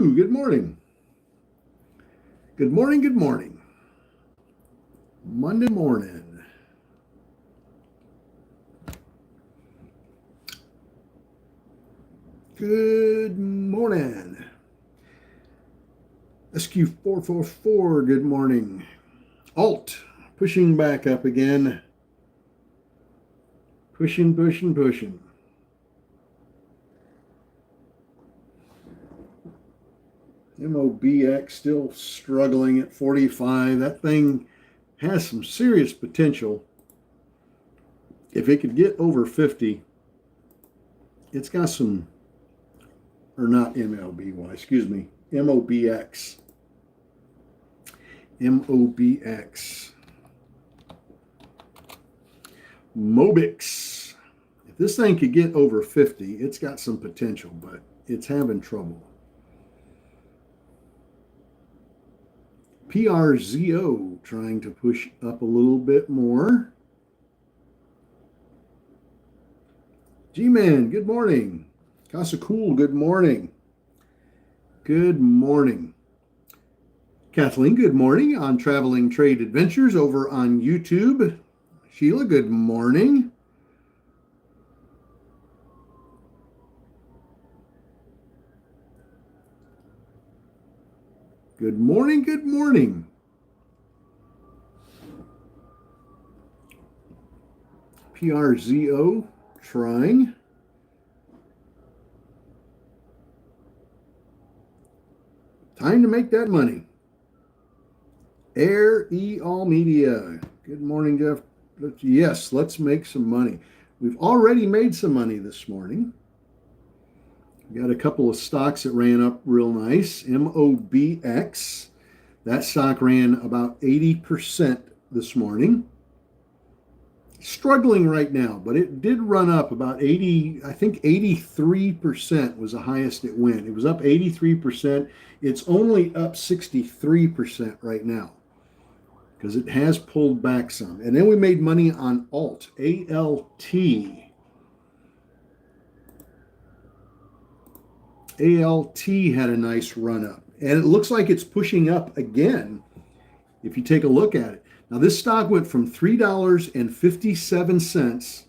Good morning. Good morning. Good morning. Monday morning. Good morning. SQ444, good morning. Alt, pushing back up again. Pushing, pushing, pushing. MOBX still struggling at 45. That thing has some serious potential. If it could get over 50, it's got some, or not MLBY, excuse me, MOBX. MOBX. Mobix. If this thing could get over 50, it's got some potential, but it's having trouble. PRZO trying to push up a little bit more. G-Man, good morning. Casa Cool, good morning. Good morning. Kathleen, good morning on Traveling Trade Adventures over on YouTube. Sheila, good morning. Good morning, good morning. PRZO trying. Time to make that money. Air E All Media. Good morning, Jeff. Yes, let's make some money. We've already made some money this morning. We got a couple of stocks that ran up real nice. MOBX. That stock ran about 80% this morning. Struggling right now, but it did run up about 80, I think 83% was the highest it went. It was up 83%. It's only up 63% right now because it has pulled back some. And then we made money on ALT, A-L-T. ALT had a nice run up. And it looks like it's pushing up again if you take a look at it. Now, this stock went from $3.57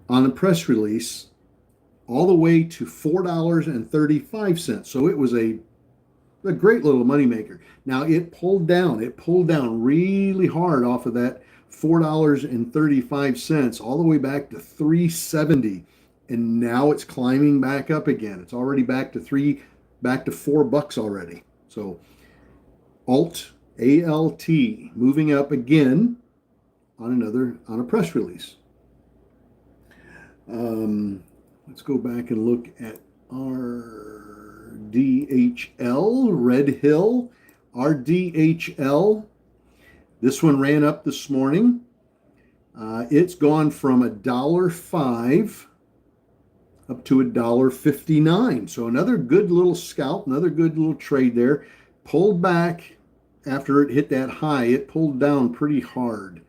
on the press release all the way to $4.35. So it was a great little moneymaker. Now, it pulled down. It pulled down really hard off of that $4.35 all the way back to $3.70. And now it's climbing back up again. It's already back to $4 already. So ALT, A-L-T, moving up again on a press release. Let's go back and look at RDHL, Red Hill, RDHL. This one ran up this morning. It's gone from $1.05 up to $1.59. So another good little scalp, another good little trade there. Pulled back after it hit that high. It pulled down pretty hard.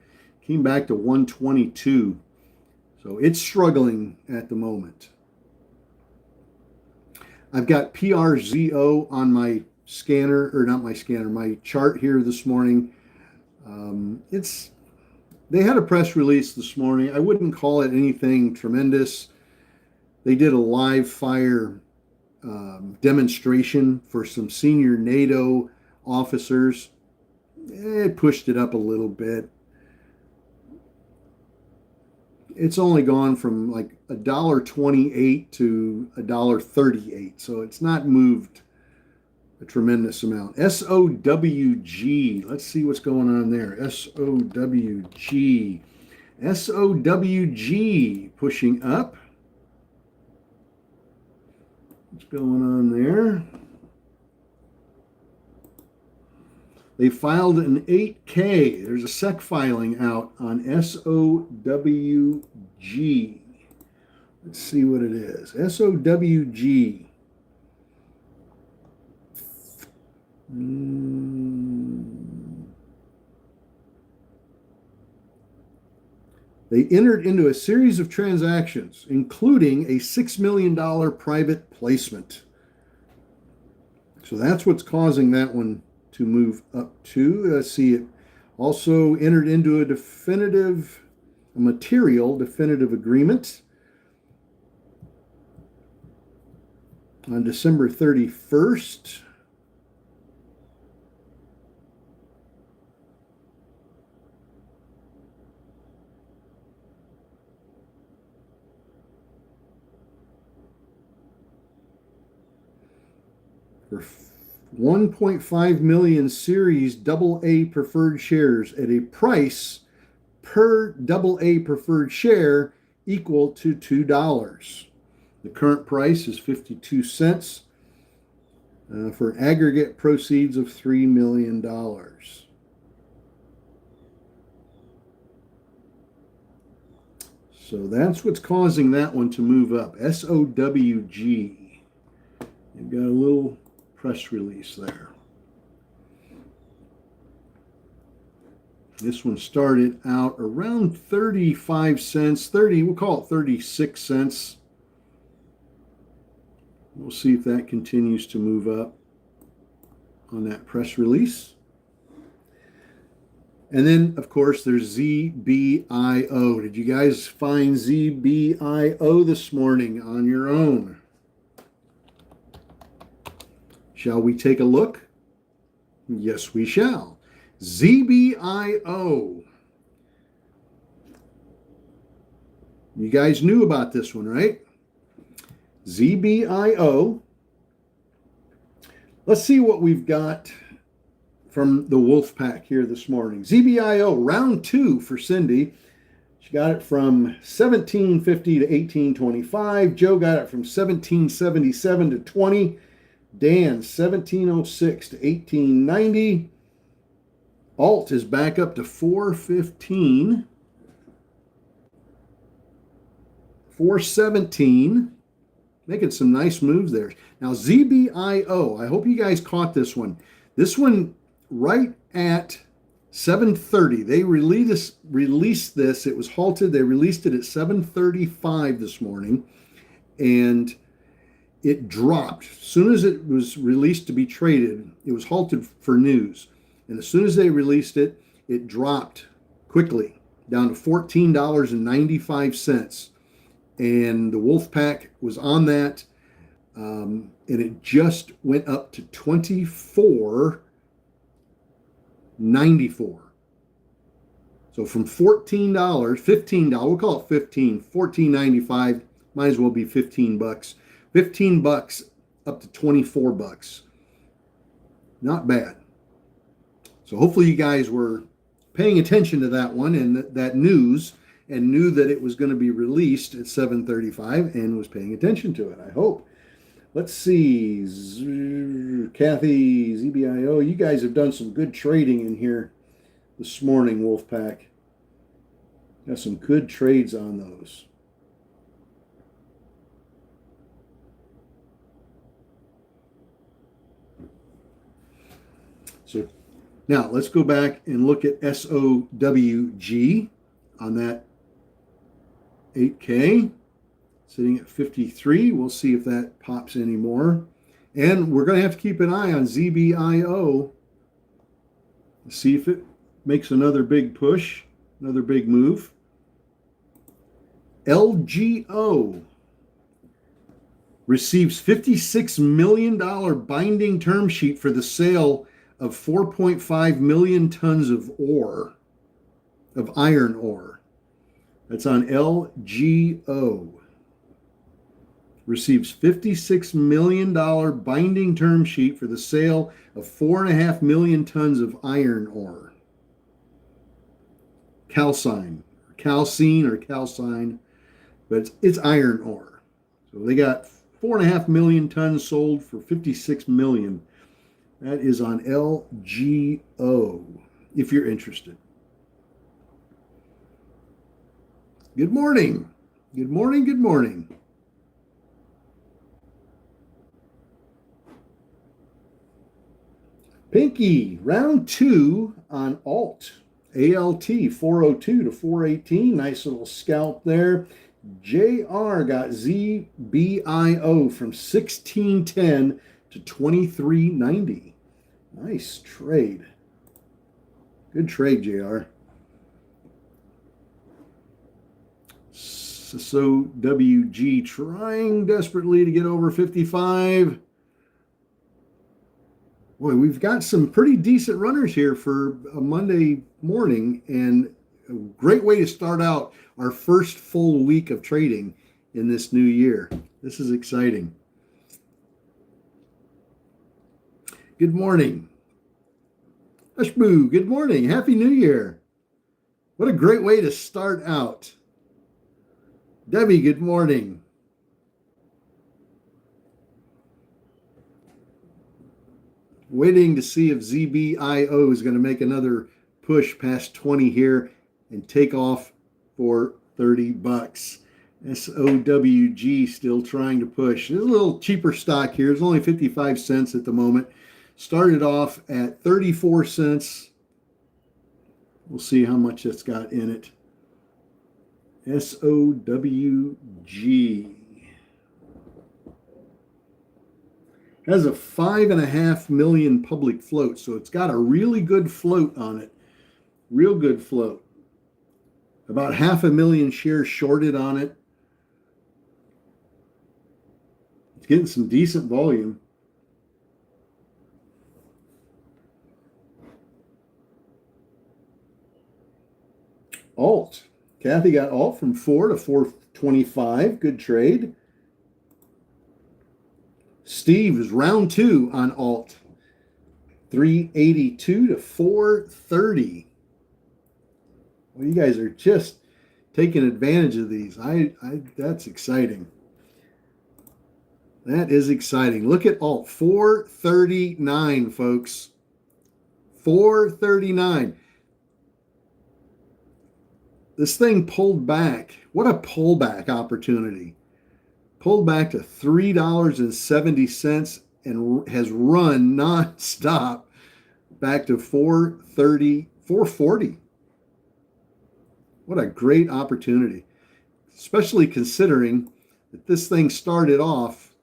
Came back to 122. So it's struggling at the moment. I've got PRZO on my scanner, or not my scanner, my chart here this morning. They had a press release this morning. I wouldn't call it anything tremendous. They did a live fire demonstration for some senior NATO officers. It pushed it up a little bit. It's only gone from like $1.28 to $1.38, so it's not moved a tremendous amount. SOWG, let's see what's going on there. SOWG. SOWG pushing up. What's going on there? They filed an 8K. There's a SEC filing out on SOWG. Let's see what it is. SOWG. They entered into a series of transactions, including a $6 million private placement So that's what's causing that one to move up to. Let's see, it also entered into a definitive agreement on December 31st. For 1.5 million Series AA preferred shares at a price per AA preferred share equal to $2. The current price is 52 cents for aggregate proceeds of $3 million. So that's what's causing that one to move up. SOWG. You've got a little press release there. This one started out around 35 cents, we'll call it 36 cents. We'll see if that continues to move up on that press release. And then, of course, there's ZBIO. Did you guys find ZBIO this morning on your own? Shall we take a look? Yes, we shall. ZBIO. You guys knew about this one, right? ZBIO. Let's see what we've got from the Wolf Pack here this morning. ZBIO, round 2 for Cindy. She got it from 1750 to 1825. Joe got it from 1777 to 20. Dan, 1706 to 1890. Alt is back up to 415. 417. Making some nice moves there. Now, ZBIO, I hope you guys caught this one. This one right at 7:30. They released this. It was halted. They released it at 7:35 this morning. And it dropped. As soon as it was released to be traded, it was halted for news. And as soon as they released it, it dropped quickly down to $14.95. And the Wolf Pack was on that. And it just went up to $24.94. So from $14, $15, we'll call it 15, $14.95, might as well be $15. $15 up to $24. Not bad. So hopefully you guys were paying attention to that one and that news and knew that it was going to be released at 7:35 and was paying attention to it, I hope. Let's see. Kathy, ZBIO, you guys have done some good trading in here this morning, Wolfpack. Got some good trades on those. So now let's go back and look at SOWG on that 8K, sitting at 53. We'll see if that pops anymore. And we're going to have to keep an eye on ZBIO, see if it makes another big push, another big move. LGO receives $56 million binding term sheet for the sale of 4.5 million tons of ore, of iron ore. That's on LGO. Receives $56 million binding term sheet for the sale of 4.5 million tons of iron ore. Calcine or calcine, but it's iron ore. So they got 4.5 million tons sold for $56 million. That is on LGO, if you're interested. Good morning. Good morning. Good morning. Pinky, round 2 on ALT. ALT, 402 to 418. Nice little scalp there. JR got ZBIO from 1610 to 23.90. Nice trade. Good trade, JR. So WG trying desperately to get over 55. Boy, we've got some pretty decent runners here for a Monday morning, and a great way to start out our first full week of trading in this new year. This is exciting. Good morning. Ashboo, good morning. Happy New Year. What a great way to start out. Debbie, good morning. Waiting to see if ZBIO is going to make another push past 20 here and take off for 30 bucks. SOWG still trying to push. There's a little cheaper stock here. It's only 55 cents at the moment. Started off at 34 cents. We'll see how much that's got in it. SOWG has a 5.5 million public float, so it's got a really good float on it. Real good float. About 500,000 shares shorted on it. It's getting some decent volume. Alt. Kathy got Alt from 4 to 425. Good trade. Steve is round 2 on Alt. 382 to 430. Well, you guys are just taking advantage of these. That's exciting. That is exciting. Look at Alt. 439, folks. 439. This thing pulled back. What a pullback opportunity. Pulled back to $3.70 and has run nonstop back to 430, 440. What a great opportunity, especially considering that this thing started off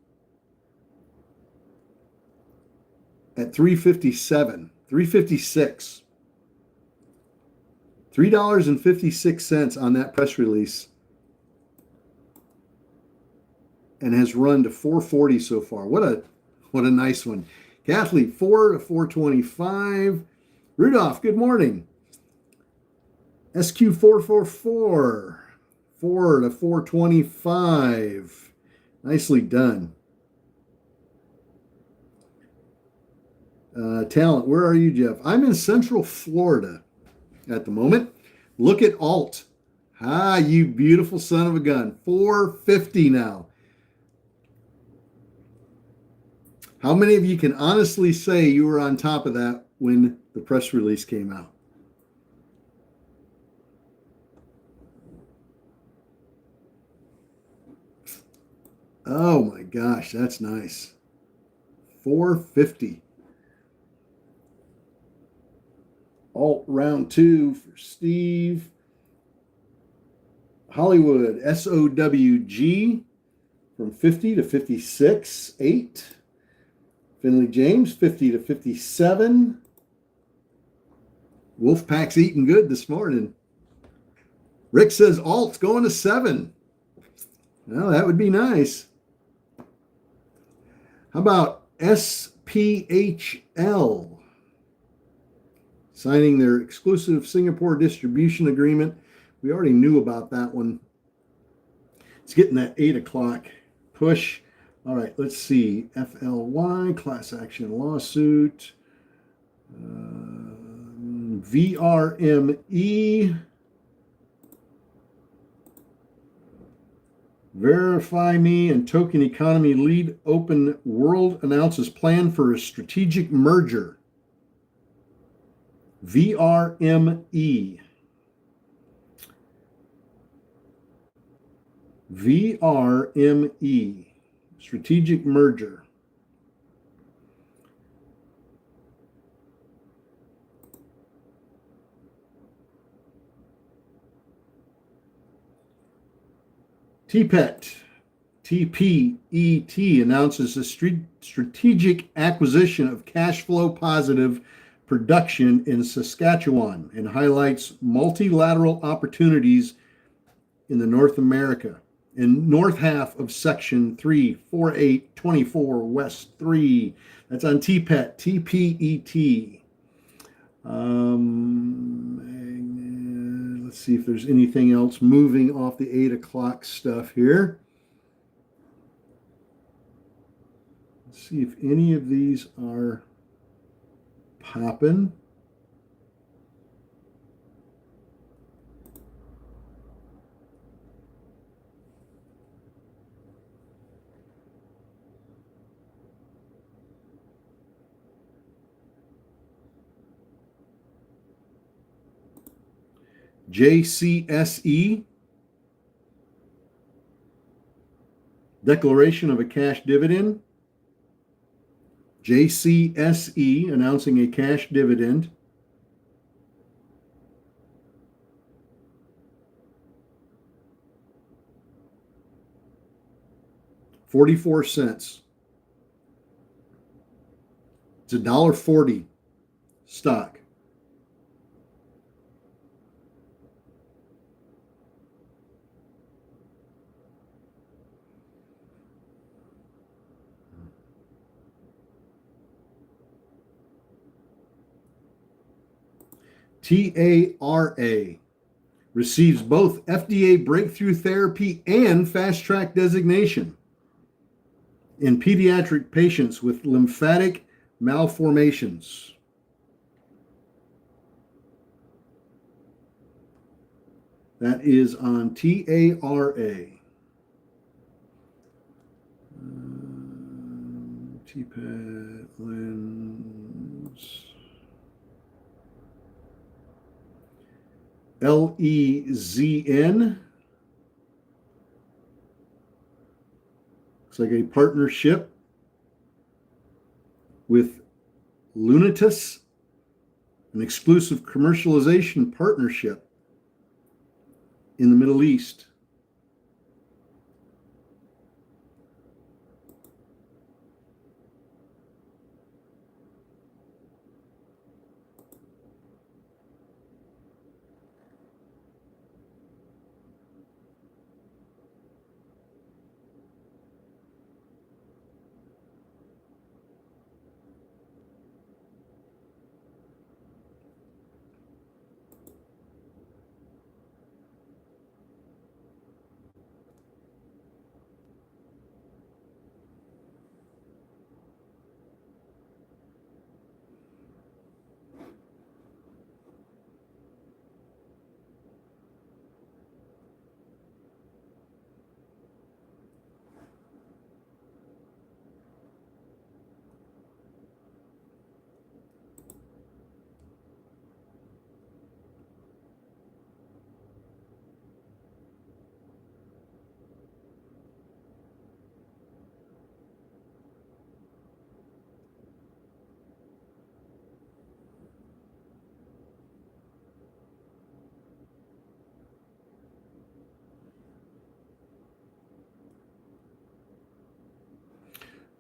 at 357, 356. $3.56 on that press release and has run to 440 so far. What a nice one. Kathleen, 4 to 425. Rudolph, good morning. SQ444, 4 to 425. Nicely done. Talent, where are you, Jeff? I'm in Central Florida at the moment. Look at Alt. You beautiful son of a gun. 450 now. How many of you can honestly say you were on top of that when the press release came out? Oh my gosh, that's nice. 450. Alt round 2 for Steve. Hollywood, SOWG from 50 to 56, 8. Finley James, 50 to 57. Wolfpack's eating good this morning. Rick says Alt's going to 7. Well, that would be nice. How about SPHL? Signing their exclusive Singapore distribution agreement. We already knew about that one. It's getting that 8 o'clock push. All right, let's see. FLY, class action lawsuit. VRME. Verify Me and Token Economy lead Open World announces plan for a strategic merger. VRME. VRME. Strategic merger. TPET. TPET announces a strategic acquisition of cash flow positive production in Saskatchewan and highlights multilateral opportunities in the North America in north half of section 34824 West 3. That's on TPET, TPET. Let's see if there's anything else moving off the 8 o'clock stuff here. Let's see if any of these are popping. JCSE, declaration of a cash dividend. JCSE announcing a cash dividend. $0.44. It's $1.40 stock. TARA receives both FDA breakthrough therapy and fast track designation in pediatric patients with lymphatic malformations. That is on TARA. TPET lens. LEZN. Looks like a partnership with Lunatus, an exclusive commercialization partnership in the Middle East.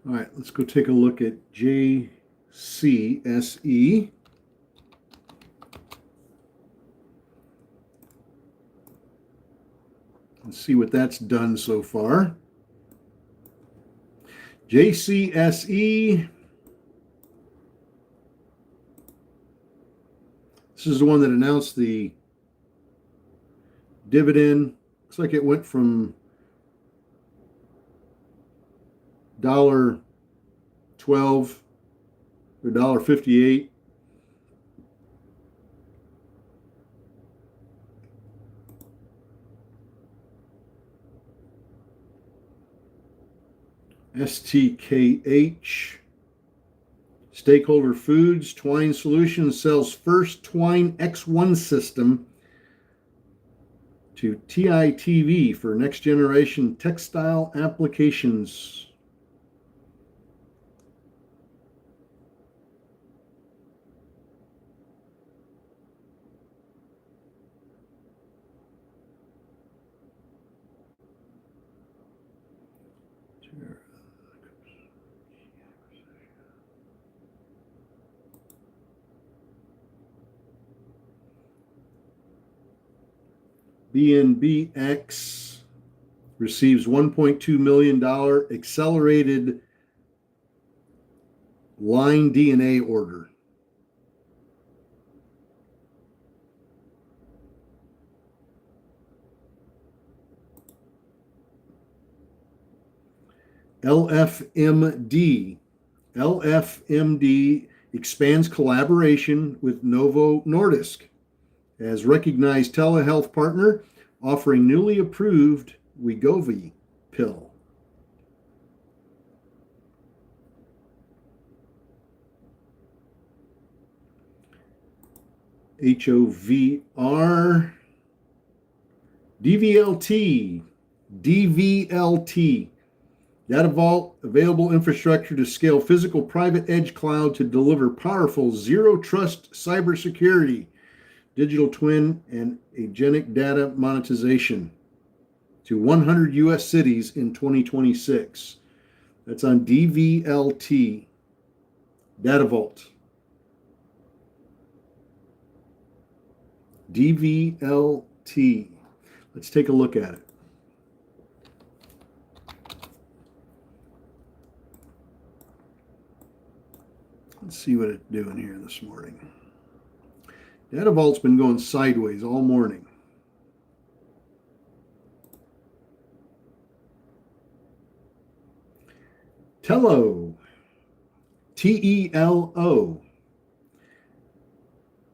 All right, let's go take a look at JCSE. Let's see what that's done so far. JCSE. This is the one that announced the dividend. Looks like it went from $1.12 to $1.58. STKH, Stakeholder Foods, Twine Solutions sells first Twine X1 system to TITV for next generation textile applications. BNBX receives $1.2 million accelerated line DNA order. LFMD. LFMD expands collaboration with Novo Nordisk as recognized telehealth partner, offering newly approved Wegovy pill. HOVR. DVLT. DVLT. Data Vault, available infrastructure to scale physical private edge cloud to deliver powerful zero trust cybersecurity, digital twin, and agentic data monetization to 100 U.S. cities in 2026. That's on DVLT. Data Vault. DVLT. Let's take a look at it. Let's see what it's doing here this morning. Data Vault's been going sideways all morning. Telo. TELO.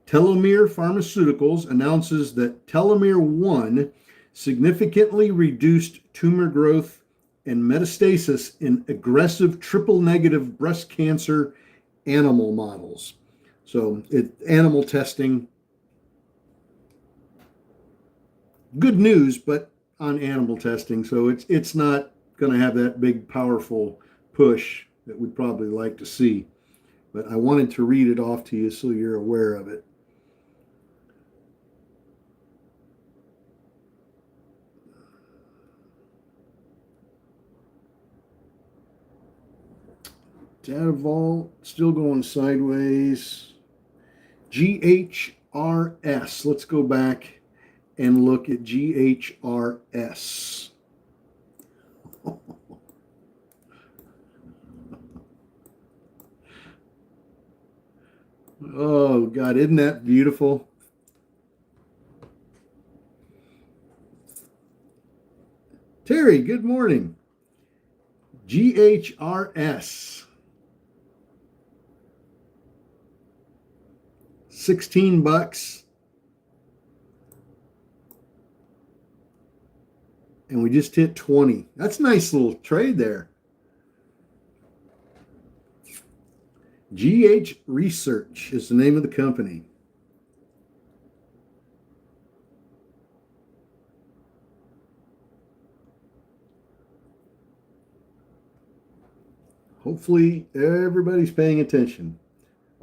Telomere Pharmaceuticals announces that Telomere 1 significantly reduced tumor growth and metastasis in aggressive triple-negative breast cancer animal models. So animal testing. Good news, but on animal testing. So it's not going to have that big, powerful push that we'd probably like to see. But I wanted to read it off to you so you're aware of it. Data Vault still going sideways. GHRS. Let's go back and look at GHRS. Oh, God, isn't that beautiful? Terry, good morning. GHRS. 16 bucks. And we just hit 20. That's a nice little trade there. GH Research is the name of the company. Hopefully everybody's paying attention.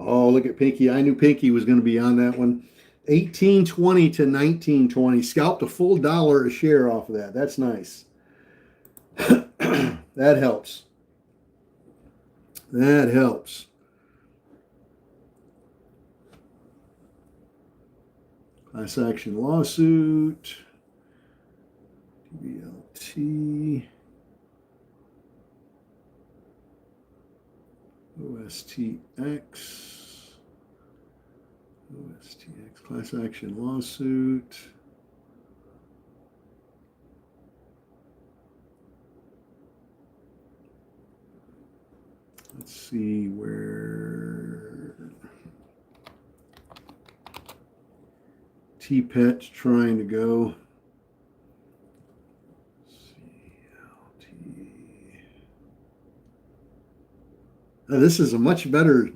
Oh, look at Pinky. I knew Pinky was going to be on that one. 18.20 to 19.20. Scalped a full $1 a share off of that. That's nice. That helps. That helps. Class action lawsuit. TBLT. OSTX. OSTX. Class action lawsuit. Let's see where T-Pet's trying to go. CLT. Now, this is a much better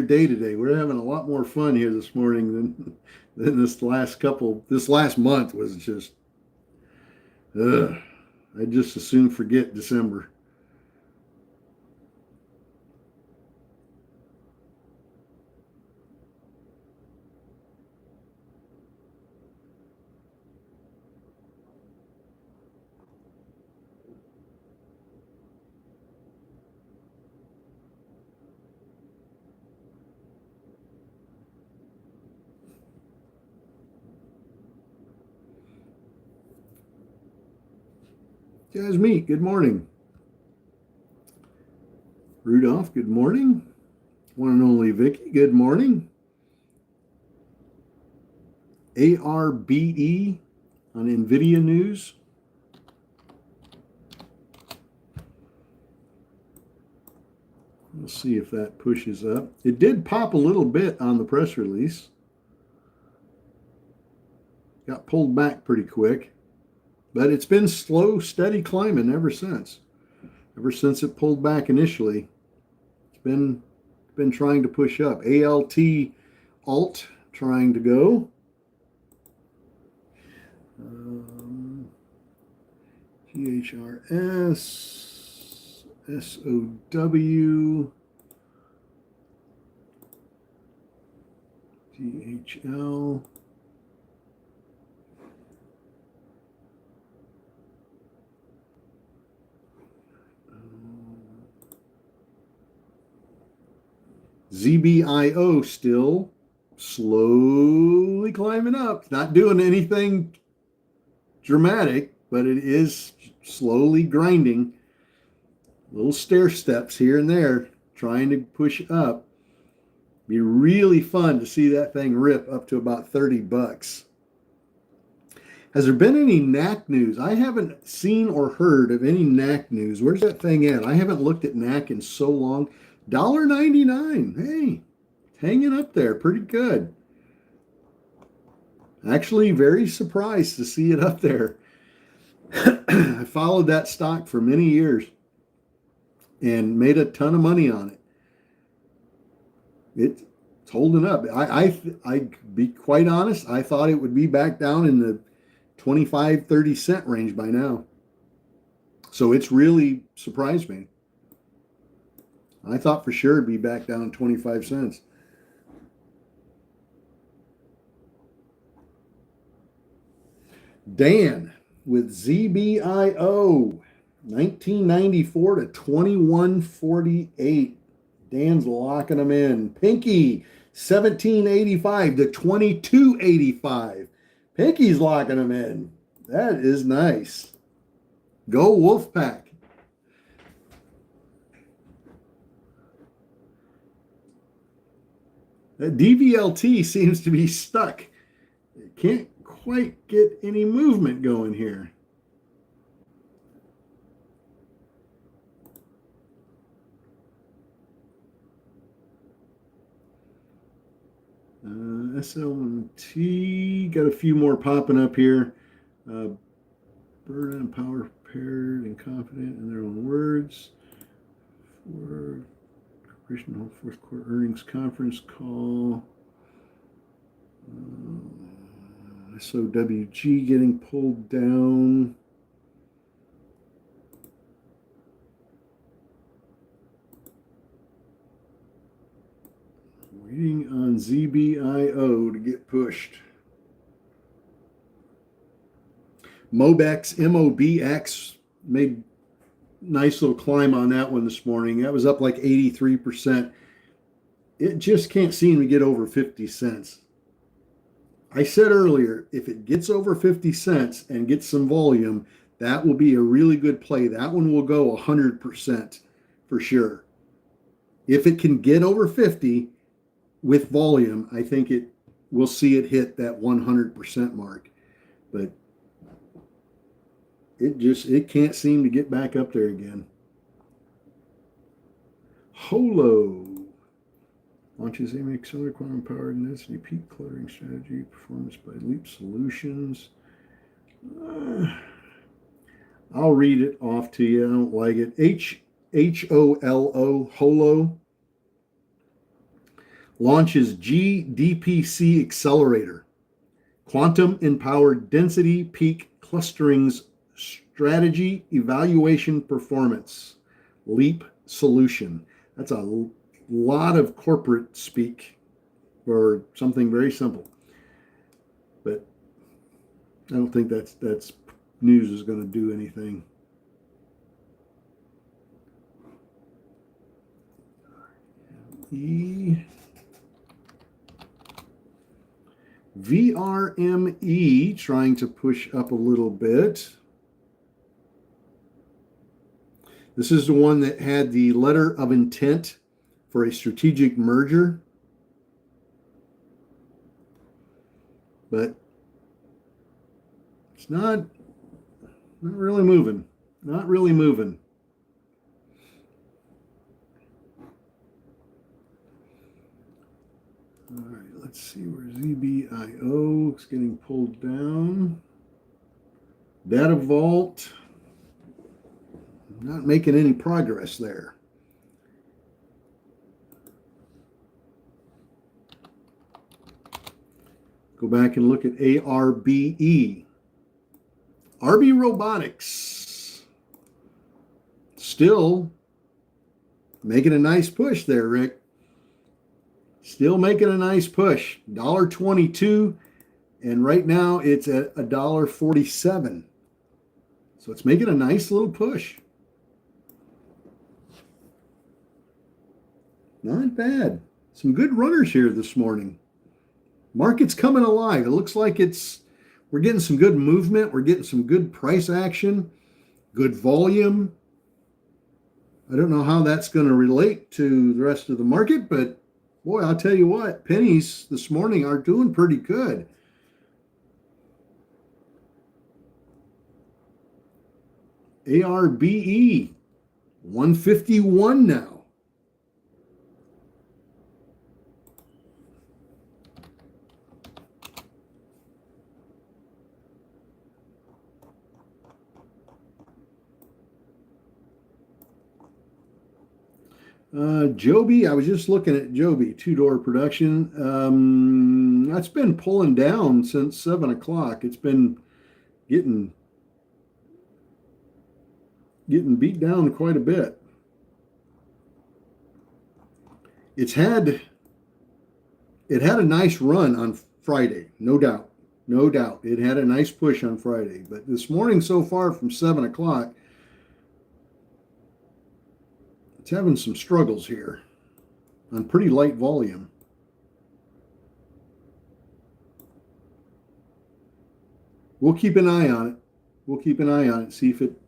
day today. We're having a lot more fun here this morning than this last month was just, I'd just as soon forget December. guys meet. Good morning. Rudolph, good morning. One and only Vicky, good morning. ARBE on NVIDIA News. We'll see if that pushes up. It did pop a little bit on the press release. Got pulled back pretty quick. But it's been slow, steady climbing ever since. Ever since it pulled back initially. It's been trying to push up. ALT trying to go. GHRS, SOW, DHL. ZBIO still slowly climbing up. Not doing anything dramatic, but it is slowly grinding. Little stair steps here and there, trying to push up. Be really fun to see that thing rip up to about $30. Has there been any NAC news? I haven't seen or heard of any NAC news. Where's that thing at? I haven't looked at NAC in so long. $1.99. Hey, hanging up there pretty good. Actually, very surprised to see it up there. I followed that stock for many years and made a ton of money on it. It's holding up. I be quite honest, I thought it would be back down in the 25-30 cent range by now. So it's really surprised me. I thought for sure it'd be back down 25 cents. Dan with ZBIO, 1994 to 2148. Dan's locking them in. Pinky, 1785 to 2285. Pinky's locking them in. That is nice. Go Wolfpack. That DVLT seems to be stuck. It can't quite get any movement going here. SLMT, got a few more popping up here. Burden and Power prepared and confident in their own words. For Corporation fourth quarter earnings conference call. SOWG getting pulled down. Waiting on ZBIO to get pushed. MOBX, MOBX made nice little climb on that one this morning. That was up like 83%. It just can't seem to get over 50 cents. I said earlier, if it gets over 50 cents and gets some volume, that will be a really good play. That one will go 100% for sure. If it can get over 50 with volume, I think we'll see it hit that 100% mark. But it can't seem to get back up there again. Holo launches AIM Accelerator Quantum Power Density Peak Cluttering Strategy, performance by Leap Solutions. I'll read it off to you. I don't like it. Holo launches GDPC Accelerator, Quantum Empowered Density Peak Clusterings Strategy Evaluation Performance, Leap Solution. That's a lot of corporate speak for something very simple. But I don't think that's news is going to do anything. VRME trying to push up a little bit. This is the one that had the letter of intent for a strategic merger. But it's not really moving. Not really moving. All right, let's see where ZBIO is getting pulled down. Data Vault, not making any progress there. Go back and look at ARBE. RB Robotics. Still making a nice push there, Rick. Still making a nice push. $1.22, and right now it's at $1.47. So it's making a nice little push. Not bad. Some good runners here this morning. Market's coming alive. It looks like we're getting some good movement. We're getting some good price action, good volume. I don't know how that's going to relate to the rest of the market, but boy, I'll tell you what, pennies this morning are doing pretty good. ARBE, 151 now. Joby, I was just looking at Joby, two-door production. That's been pulling down since 7 o'clock. It's been getting beat down quite a bit. It had a nice run on Friday, no doubt. No doubt. It had a nice push on Friday. But this morning so far from 7 o'clock, it's having some struggles here on pretty light volume. We'll keep an eye on it. We'll keep an eye on it, see if it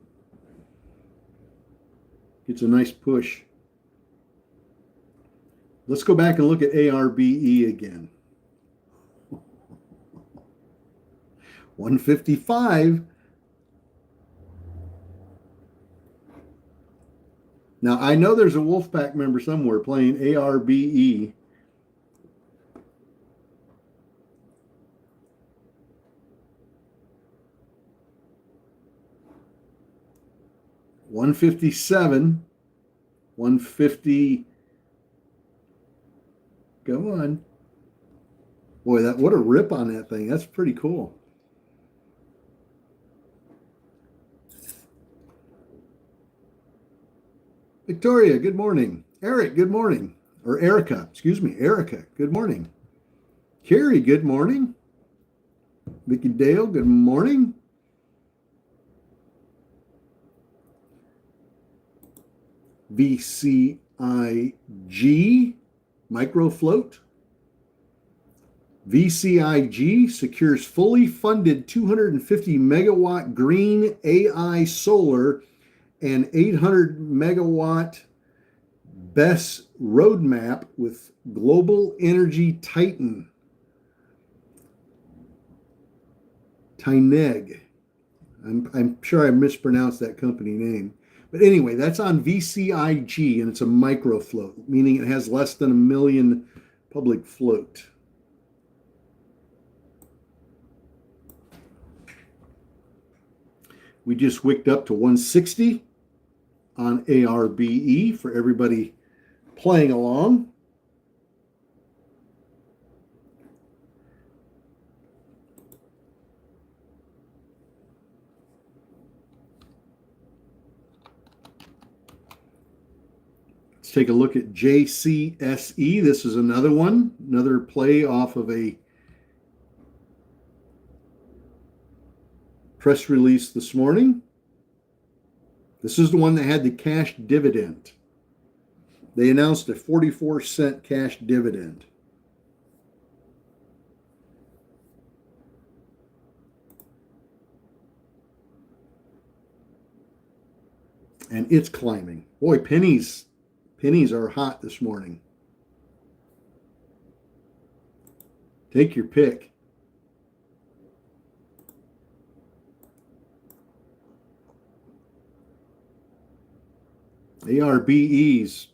gets a nice push. Let's go back and look at ARBE again. 155. Now, I know there's a Wolfpack member somewhere playing ARBE. $157, 150. Come on. Boy, what a rip on that thing. That's pretty cool. Victoria, good morning. Eric, good morning. Or Erica, excuse me. Erica, good morning. Carrie, good morning. Vicky Dale, good morning. VCIG, Microfloat. VCIG secures fully funded 250 megawatt green AI solar and 800 megawatt BESS roadmap with Global Energy Titan. Tineg. I'm sure I mispronounced that company name. But anyway, that's on VCIG, and it's a microfloat, meaning it has less than 1 million public float. We just wicked up to 160 on ARBE for everybody playing along. Let's take a look at JCSE. This is another one, another play off of a press release this morning. This is the one that had the cash dividend. They announced a 44-cent cash dividend. and it's climbing. Boy, pennies are hot this morning. Take your pick. ARBEs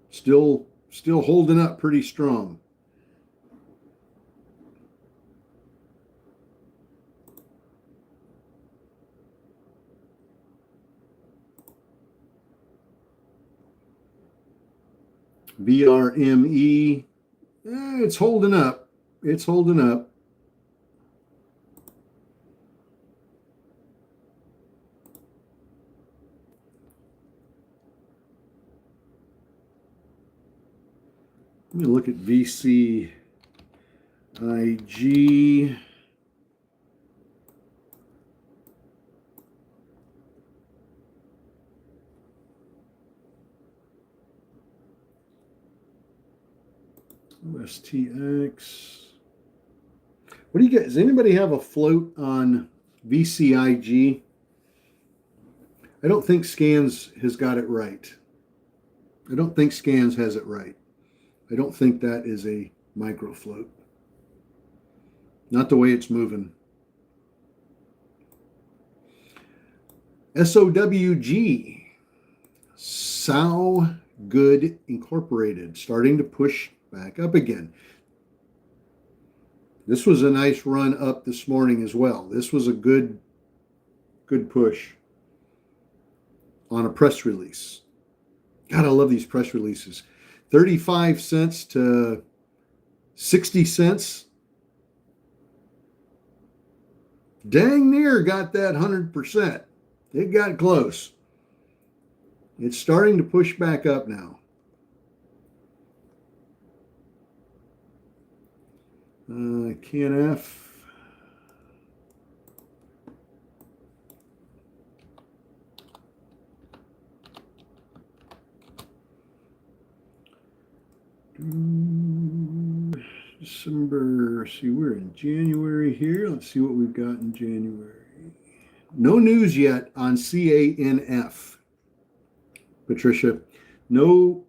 still holding up pretty strong. VRME, it's holding up. It's holding up. Let me look at VCIG. OSTX. What do you guys, does anybody have a float on VCIG? I don't think Scans has got it right. I don't think Scans has it right. I don't think that is a micro float. Not the way it's moving. SOWG, Sow Good Incorporated, starting to push back up again. This was a nice run up this morning as well. This was a good push on a press release. God, I love these press releases. 35 cents to 60 cents. Dang near got that 100%. It got close. It's starting to push back up now. KNF. December, see, we're in January here. Let's see what we've got in January. No news yet on CANF, Patricia. No,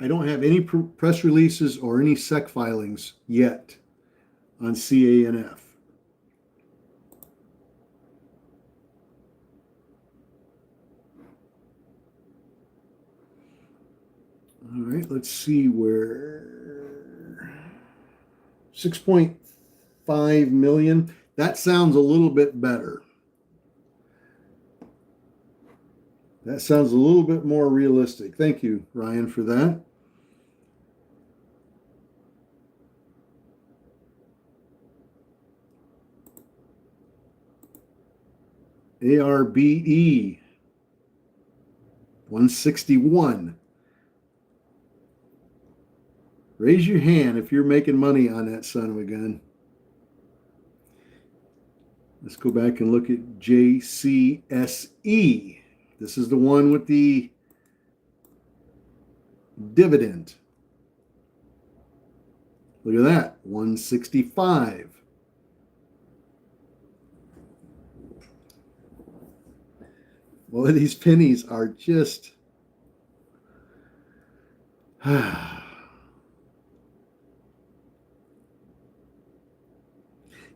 I don't have any press releases or any SEC filings yet on CANF. All right, let's see where 6.5 million. That sounds a little bit better. That sounds a little bit more realistic. Thank you, Ryan, for that. ARBE 161. Raise your hand if you're making money on that son of a gun. Let's go back and look at JCSE. This is the one with the dividend. Look at that, 165. Well, these pennies are just...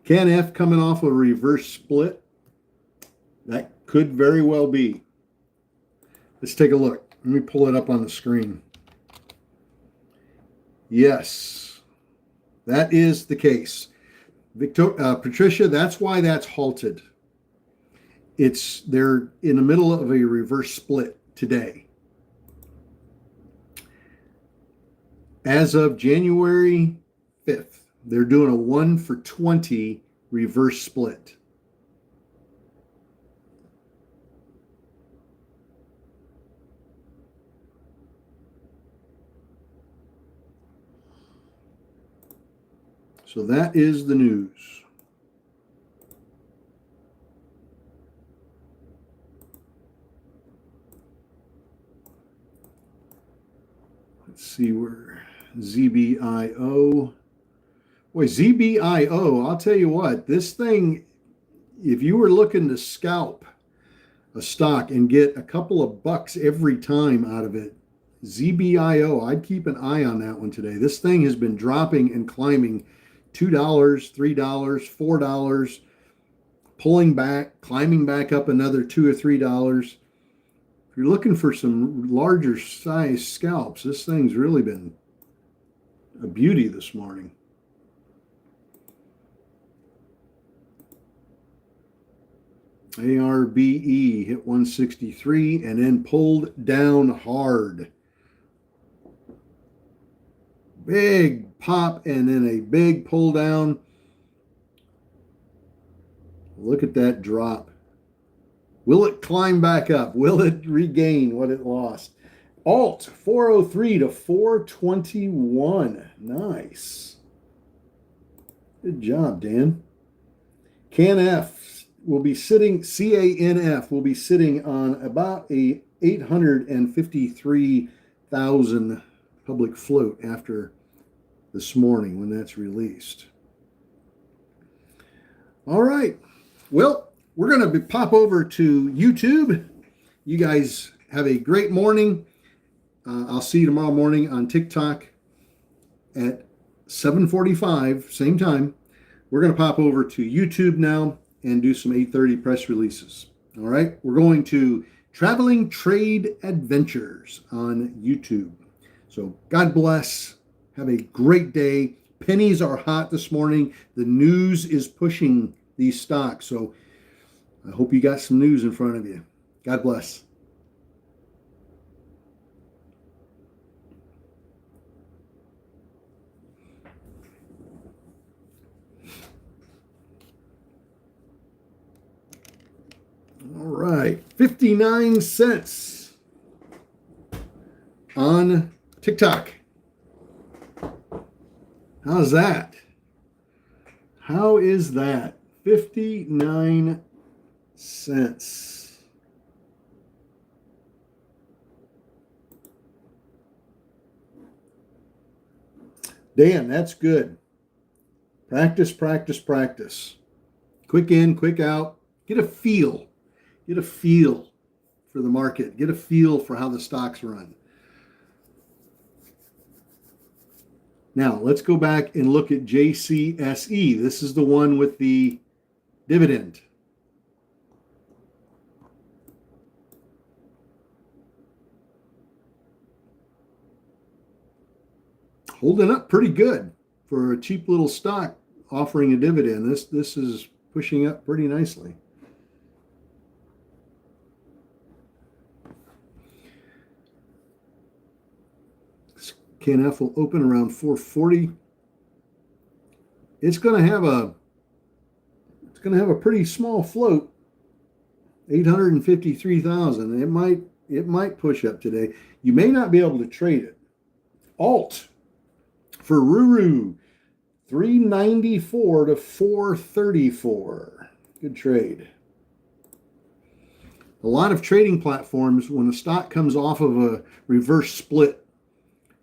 KNF coming off a reverse split. That could very well be. Let's take a look. Let me pull it up on the screen. Yes, that is the case. Patricia, that's why that's halted. They're in the middle of a reverse split today. As of January 5th, they're doing a 1-for-20 reverse split. So that is the news. Let's see where ZBIO. Boy, ZBIO, I'll tell you what, this thing, if you were looking to scalp a stock and get a couple of bucks every time out of it. ZBIO, I'd keep an eye on that one today. This thing has been dropping and climbing $2, $3, $4, pulling back, climbing back up another $2 or $3. If you're looking for some larger size scalps, this thing's really been a beauty this morning. ARBE hit 163 and then pulled down hard. Big pop and then a big pull down. Look at that drop. Will it climb back up? Will it regain what it lost? Alt 403 to 421. Nice. Good job, Dan. CANF will be sitting, CANF will be sitting on about a 853,000 public float after this morning when that's released. All right. Well, we're going to pop over to YouTube. You guys have a great morning. I'll see you tomorrow morning on TikTok at 7:45, same time. We're going to pop over to YouTube now and do some 8:30 press releases. All right. We're going to Traveling Trade Adventures on YouTube. So God bless. Have a great day. Pennies are hot this morning. The news is pushing these stocks. So I hope you got some news in front of you. God bless. All right, 59 cents on TikTok. How's that? How is that? 59 cents. Dan, that's good. Practice, practice, practice. Quick in, quick out. Get a feel. Get a feel for the market. Get a feel for how the stocks run. Now, let's go back and look at JCSE. This is the one with the dividend. Holding up pretty good for a cheap little stock offering a dividend. This is pushing up pretty nicely. CANF will open around 440. It's going to have a pretty small float, 853,000. It might push up today. You may not be able to trade it. Alt for Ruru, 394 to 434. Good trade. A lot of trading platforms, when a stock comes off of a reverse split,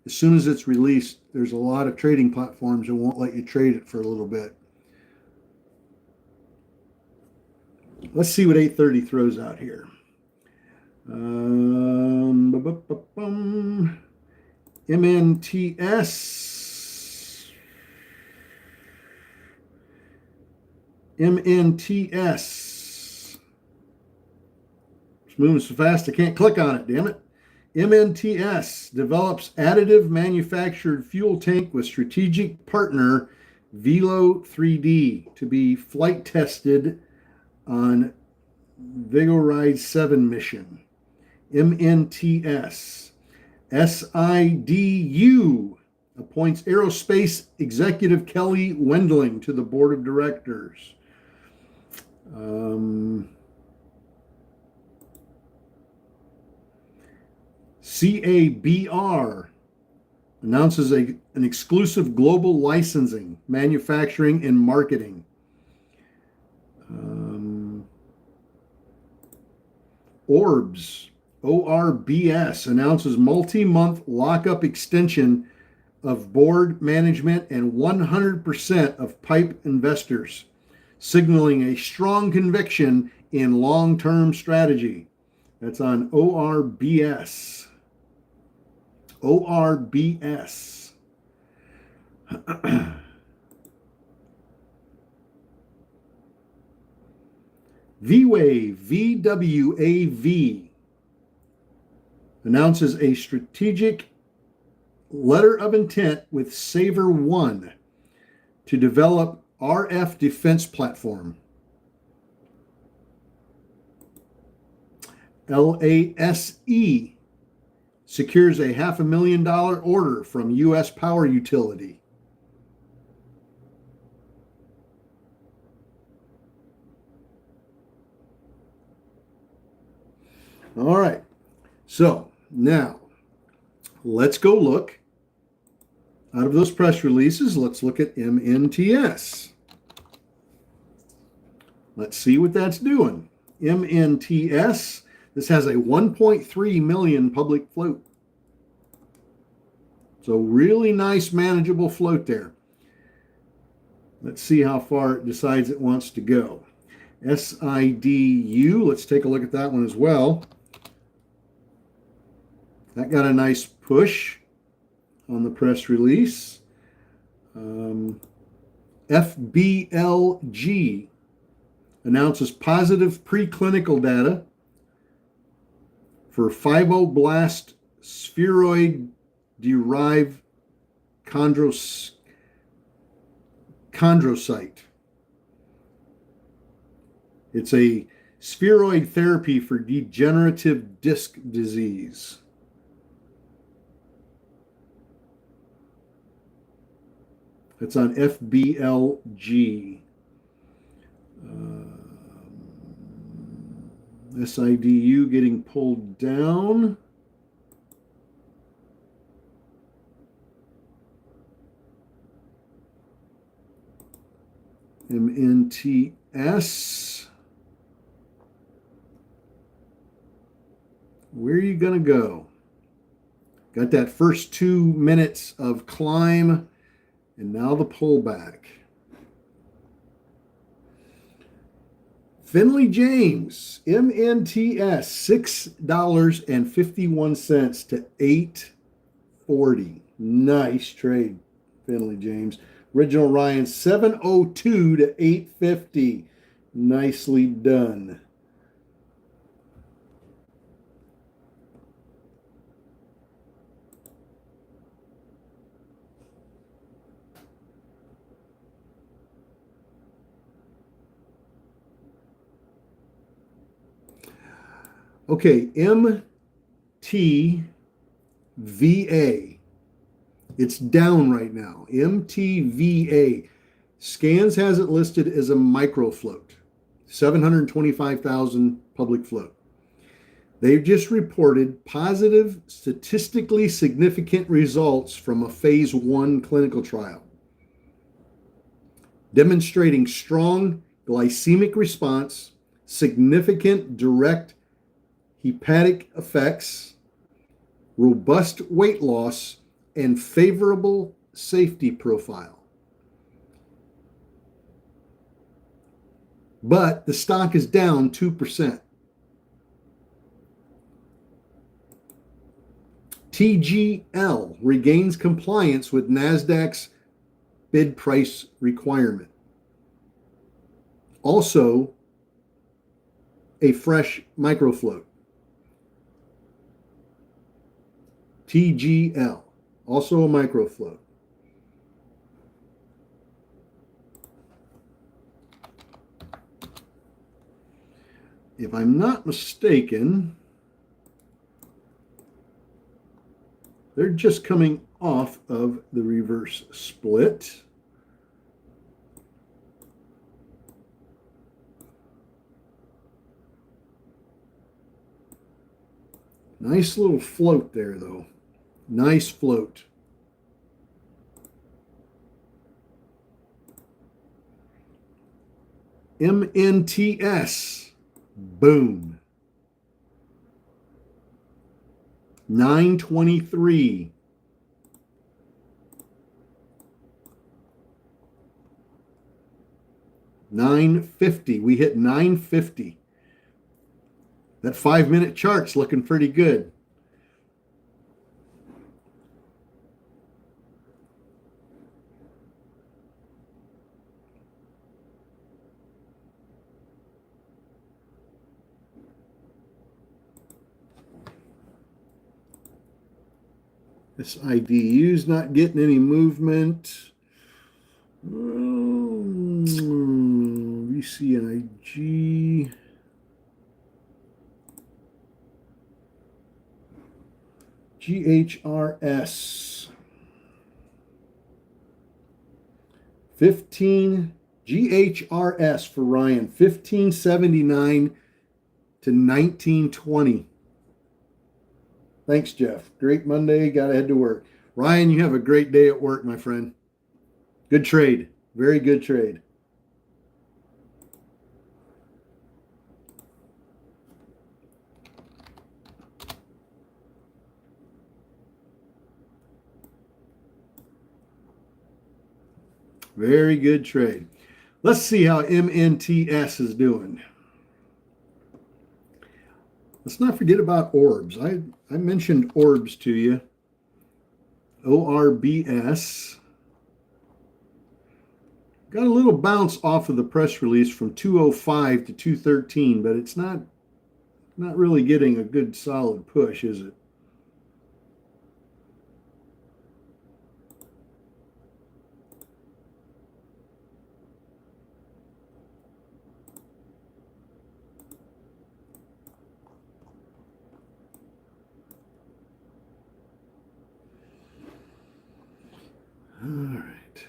as soon as it's released, there's a lot of trading platforms that won't let you trade it for a little bit. Let's see what 830 throws out here. MNTS. It's moving so fast I can't click on it, damn it. MNTS develops additive manufactured fuel tank with strategic partner Velo 3D to be flight tested on Vigoride 7 mission. MNTS. SIDU appoints aerospace executive Kelly Wendling to the board of directors. CABR announces an exclusive global licensing, manufacturing, and marketing. Orbs, ORBS, announces multi-month lockup extension of board management and 100% of PIPE investors, signaling a strong conviction in long-term strategy. That's on ORBS. ORBS. V-Wave, VWAV, announces a strategic letter of intent with SaverOne to develop RF defense platform. LASE secures a $500,000 order from U.S. power utility. All right, so now let's go look out of those press releases. Let's look at MNTS. Let's see what that's doing. MNTS, this has a 1.3 million public float. So really nice manageable float there. Let's see how far it decides it wants to go. SIDU, let's take a look at that one as well. That got a nice push on the press release. FBLG announces positive preclinical data for fibroblast spheroid-derived chondrocyte. It's a spheroid therapy for degenerative disc disease. It's on FBLG. SIDU getting pulled down. MNTS. Where are you going to go? Got that first 2 minutes of climb. And now the pullback. Finley James, MNTS, $6.51 to $8.40. Nice trade, Finley James. Original Ryan, $7.02 to $8.50. Nicely done. Okay, MTVA. It's down right now. MTVA. Scans has it listed as a micro float. 725,000 public float. They've just reported positive, statistically significant results from a phase 1 clinical trial, demonstrating strong glycemic response, significant direct hepatic effects, robust weight loss, and favorable safety profile. But the stock is down 2%. TGL regains compliance with NASDAQ's bid price requirement. Also, a fresh microfloat. TGL, also a microfloat. If I'm not mistaken, they're just coming off of the reverse split. Nice little float there, though. Nice float. MNTS. Boom. 923. $9.50. We hit $9.50. That 5-minute chart's looking pretty good. This IDU's not getting any movement. VCIG. GHRS. 15 GHRS for Ryan. 1579 to 1920. Thanks, Jeff. Great Monday. Got to head to work. Ryan, you have a great day at work, my friend. Good trade. Very good trade. Very good trade. Let's see how MNTS is doing. Let's not forget about Orbs. I mentioned Orbs to you. ORBS. Got a little bounce off of the press release from 205 to 213, but it's not really getting a good solid push, is it? All right.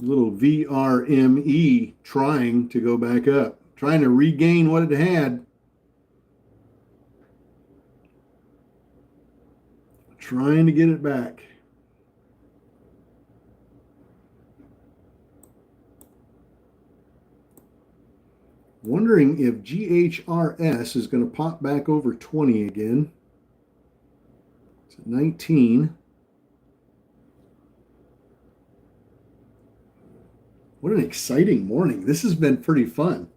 Little VRME trying to go back up, trying to regain what it had. Trying to get it back. Wondering if GHRS is going to pop back over 20 again. It's at 19. What an exciting morning. This has been pretty fun.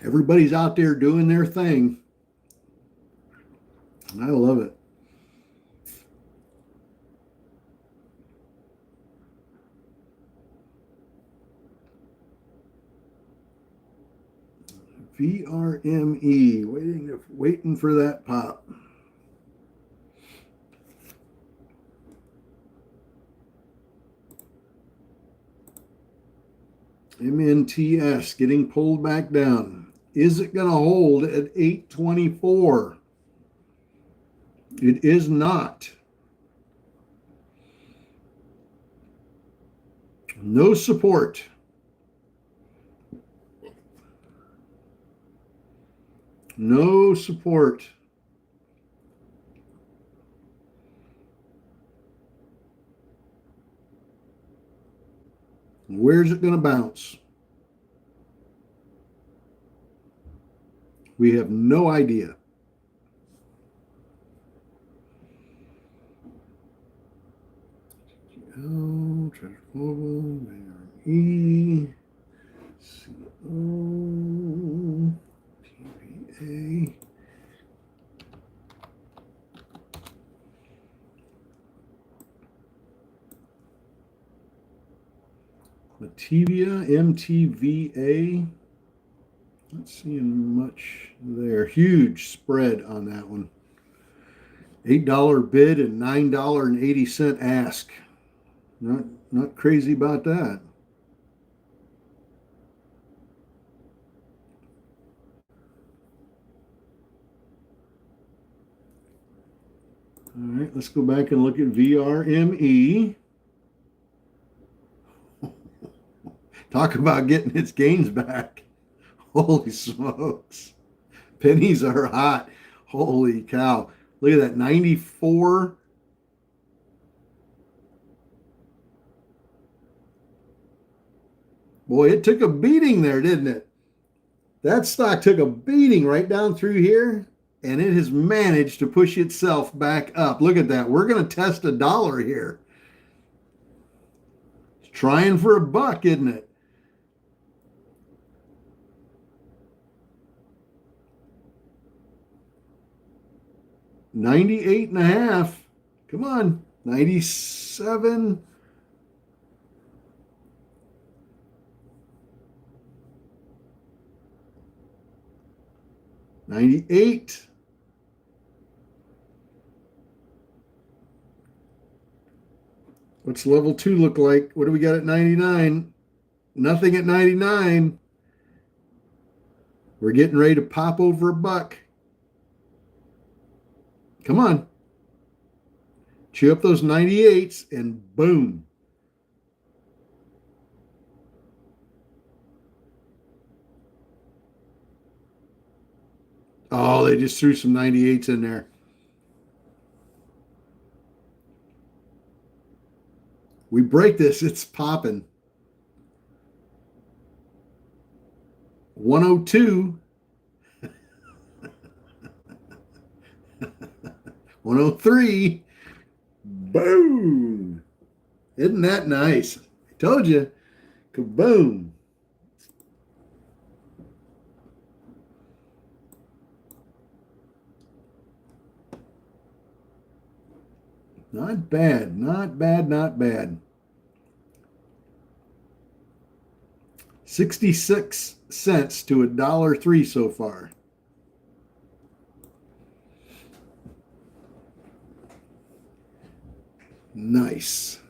Everybody's out there doing their thing. I love it. VRME, waiting for that pop. MNTS getting pulled back down. Is it going to hold at 824? It is not. No support. No support. Where's it going to bounce? We have no idea. Transformable, ARE, CO, TVA. Motivia, MTVA. Not seeing much there. Huge spread on that one. $8 bid and $9.80 ask. Not crazy about that. All right, let's go back and look at VRME. Talk about getting its gains back. Holy smokes. Pennies are hot. Holy cow. Look at that, 94. Boy, it took a beating there, didn't it? That stock took a beating right down through here, and it has managed to push itself back up. Look at that. We're going to test $1 here. It's trying for a buck, isn't it? $98.50. Come on. 97. 98. What's level 2 look like? What do we got at 99? Nothing at 99. We're getting ready to pop over a buck. Come on. Chew up those 98s and boom. Oh, they just threw some 98s in there. We break this, it's popping. 102. 103. Boom. Isn't that nice? I told you. Kaboom. Not bad, not bad, not bad. 66 cents to $1.03 so far. Nice.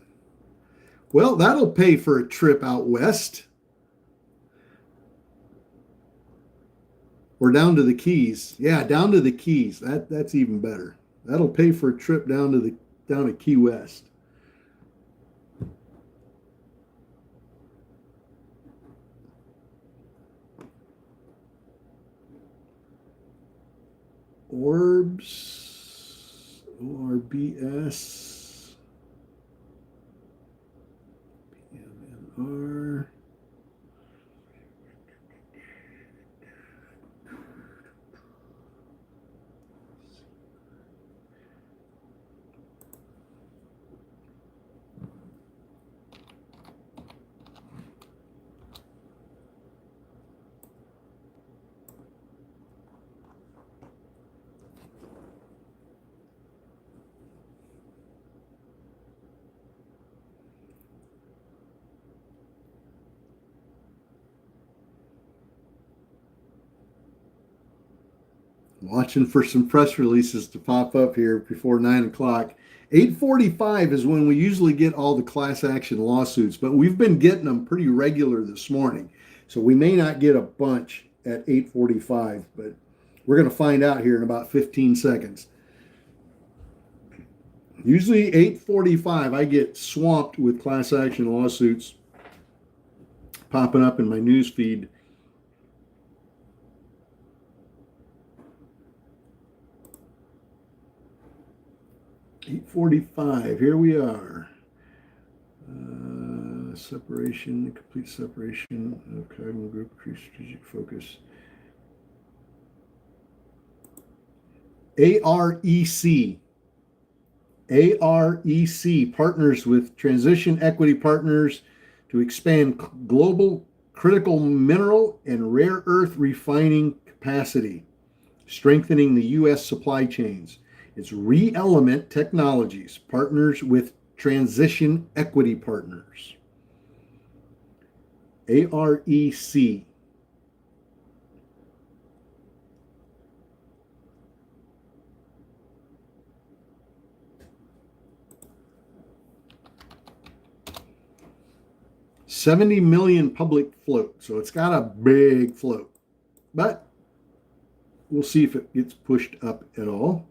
Well, that'll pay for a trip out west. Or down to the Keys. Yeah, down to the Keys. That's even better. That'll pay for a trip down to Key West. Orbs, ORBS, PMNR. Watching for some press releases to pop up here before 9 o'clock. 8:45 is when we usually get all the class action lawsuits, but we've been getting them pretty regular this morning. So we may not get a bunch at 8:45, but we're going to find out here in about 15 seconds. Usually 8:45, I get swamped with class action lawsuits popping up in my news feed. $8:45. Here we are. Separation, complete separation of Cognitive Group, increased strategic focus. AREC. AREC partners with Transition Equity Partners to expand global critical mineral and rare earth refining capacity, strengthening the U.S. supply chains. It's ReElement Technologies, partners with Transition Equity Partners. AREC. $70 million public float, so it's got a big float, but we'll see if it gets pushed up at all.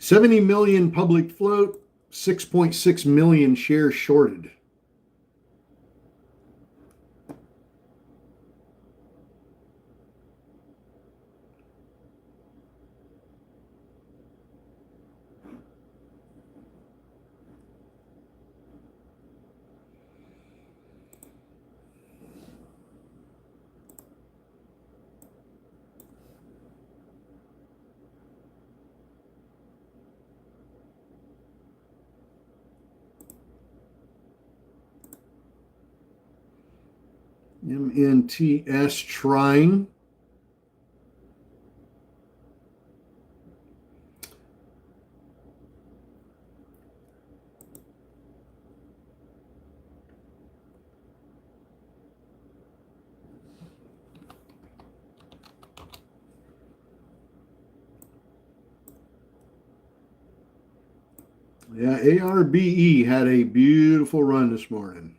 70 million public float, 6.6 million shares shorted. MNTS trying. Yeah, ARBE had a beautiful run this morning.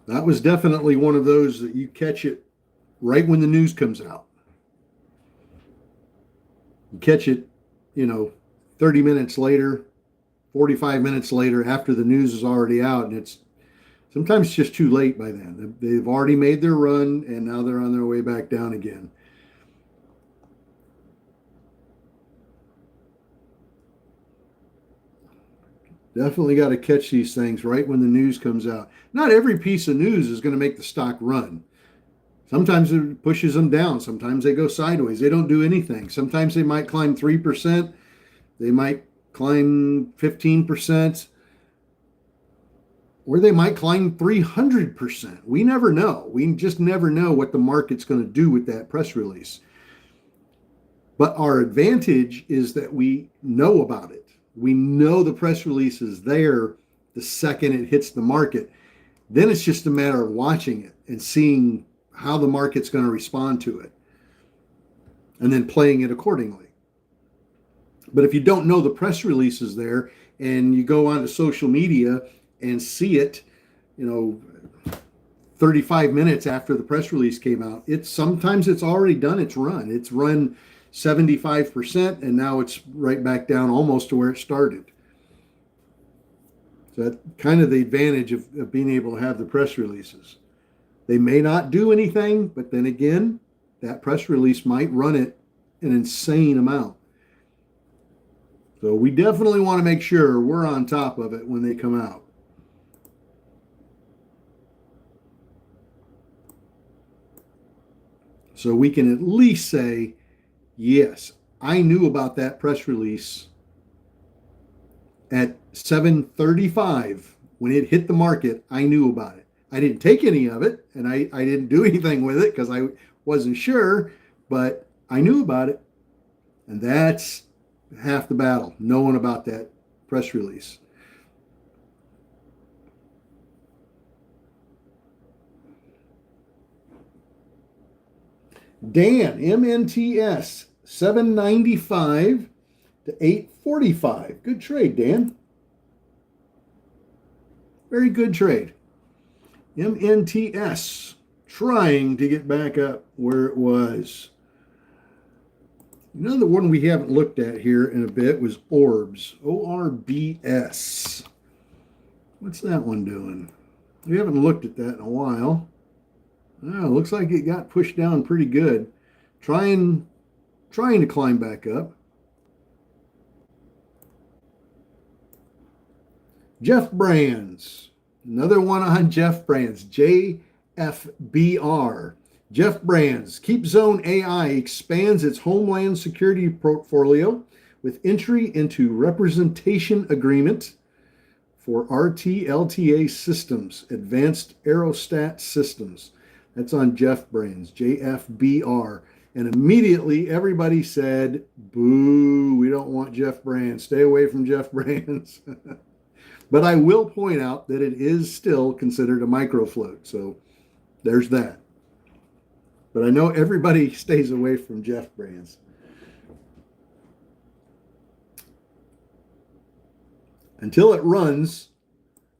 That was definitely one of those that you catch it right when the news comes out. You catch it, 30 minutes later, 45 minutes later after the news is already out, and it's sometimes just too late by then. They've already made their run, and now they're on their way back down again. Definitely got to catch these things right when the news comes out. Not every piece of news is going to make the stock run. Sometimes it pushes them down. Sometimes they go sideways. They don't do anything. Sometimes they might climb 3%. They might climb 15%. Or they might climb 300%. We never know. We just never know what the market's going to do with that press release. But our advantage is that we know about it. We know the press release is there the second it hits the market. Then it's just a matter of watching it and seeing how the market's going to respond to it and then playing it accordingly. But if you don't know the press release is there and you go onto social media and see it, 35 minutes after the press release came out, sometimes it's already done its run. It's run 75%, and now it's right back down almost to where it started. So that's kind of the advantage of being able to have the press releases. They may not do anything, but then again, that press release might run it an insane amount. So we definitely want to make sure we're on top of it when they come out. So we can at least say, yes, I knew about that press release at 7:35 when it hit the market. I knew about it. I didn't take any of it, and I didn't do anything with it because I wasn't sure, but I knew about it. And that's half the battle, knowing about that press release. Dan, MNTS, 795 to 845. Good trade, Dan. Very good trade. MNTS trying to get back up where it was. Another one we haven't looked at here in a bit was Orbs, ORBS. What's that one doing? We haven't looked at that in a while. Oh, looks like it got pushed down pretty good. Trying to climb back up. Jeff Brands. Another one on Jeff Brands. JFBR. Jeff Brands. KeepZone AI expands its homeland security portfolio with entry into representation agreement for RTLTA systems, advanced aerostat systems. That's on Jeff Brands, JFBR. And immediately everybody said, boo, we don't want Jeff Brands. Stay away from Jeff Brands. But I will point out that it is still considered a micro float. So there's that. But I know everybody stays away from Jeff Brands. Until it runs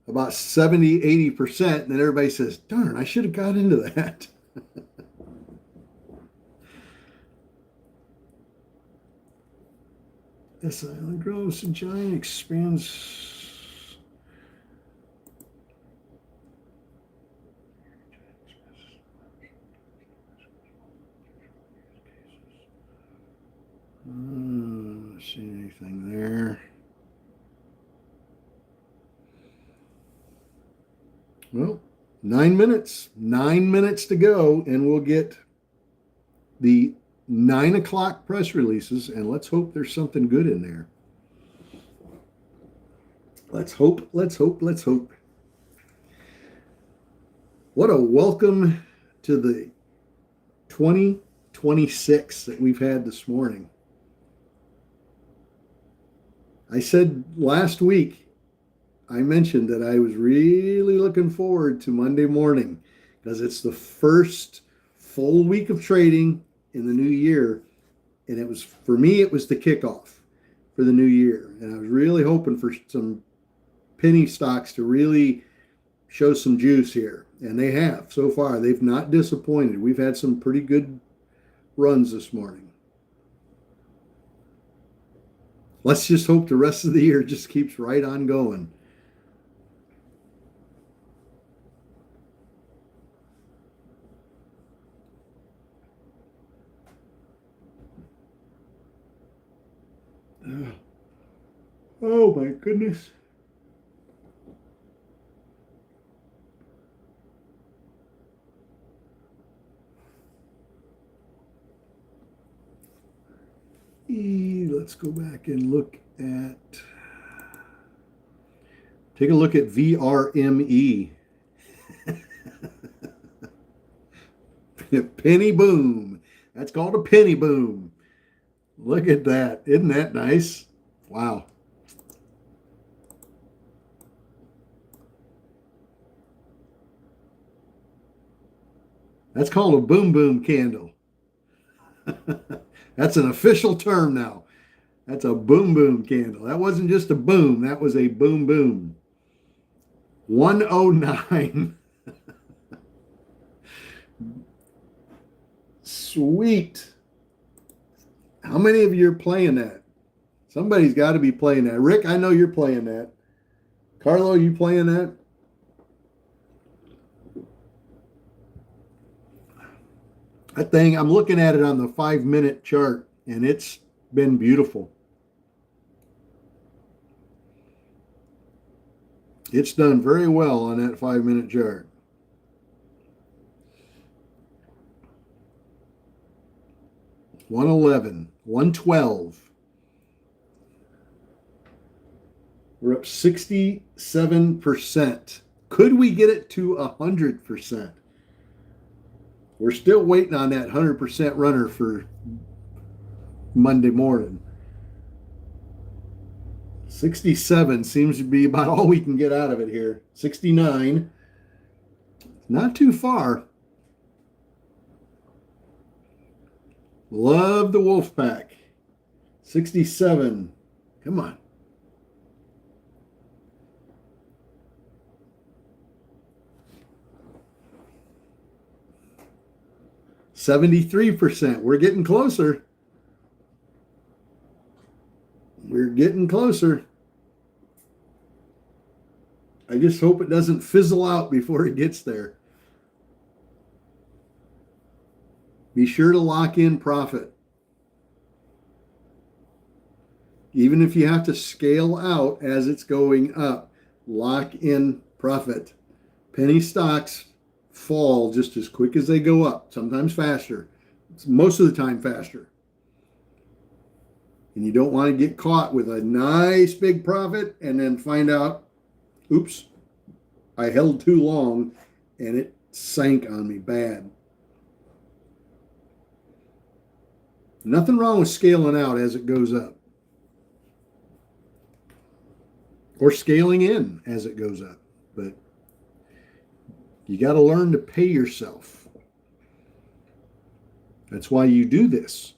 about 70, 80%, and then everybody says, darn, I should have got into that. This island grows and giant expands. See anything there? Well, 9 minutes. 9 minutes to go, and we'll get the 9 o'clock press releases, and let's hope there's something good in there. Let's hope, let's hope, let's hope. What a welcome to the 2026 that we've had this morning. I said last week, I mentioned that I was really looking forward to Monday morning because it's the first full week of trading in the new year. And it was, for me, it was the kickoff for the new year. And I was really hoping for some penny stocks to really show some juice here. And they have so far. They've not disappointed. We've had some pretty good runs this morning. Let's just hope the rest of the year just keeps right on going. Oh my goodness. Let's go back and take a look at VRME. Penny boom. That's called a penny boom. Look at that. Isn't that nice? Wow. That's called a boom boom candle. That's an official term now. That's a boom boom candle. That wasn't just a boom. That was a boom boom. 109. Sweet. How many of you are playing that? Somebody's got to be playing that. Rick, I know you're playing that. Carlo, you playing that? That thing, I'm looking at it on the 5-minute chart, and it's been beautiful. It's done very well on that 5-minute chart. $111, $112. We're up 67%. Could we get it to 100%? We're still waiting on that 100% runner for Monday morning. 67 seems to be about all we can get out of it here. 69, not too far. Love the wolf pack. 67, come on. 73%. We're getting closer. We're getting closer. I just hope it doesn't fizzle out before it gets there. Be sure to lock in profit. Even if you have to scale out as it's going up, lock in profit. Penny stocks fall just as quick as they go up, sometimes faster. It's most of the time faster. And you don't want to get caught with a nice big profit and then find out, oops, I held too long and it sank on me bad. Nothing wrong with scaling out as it goes up. Or scaling in as it goes up. But you got to learn to pay yourself. That's why you do this,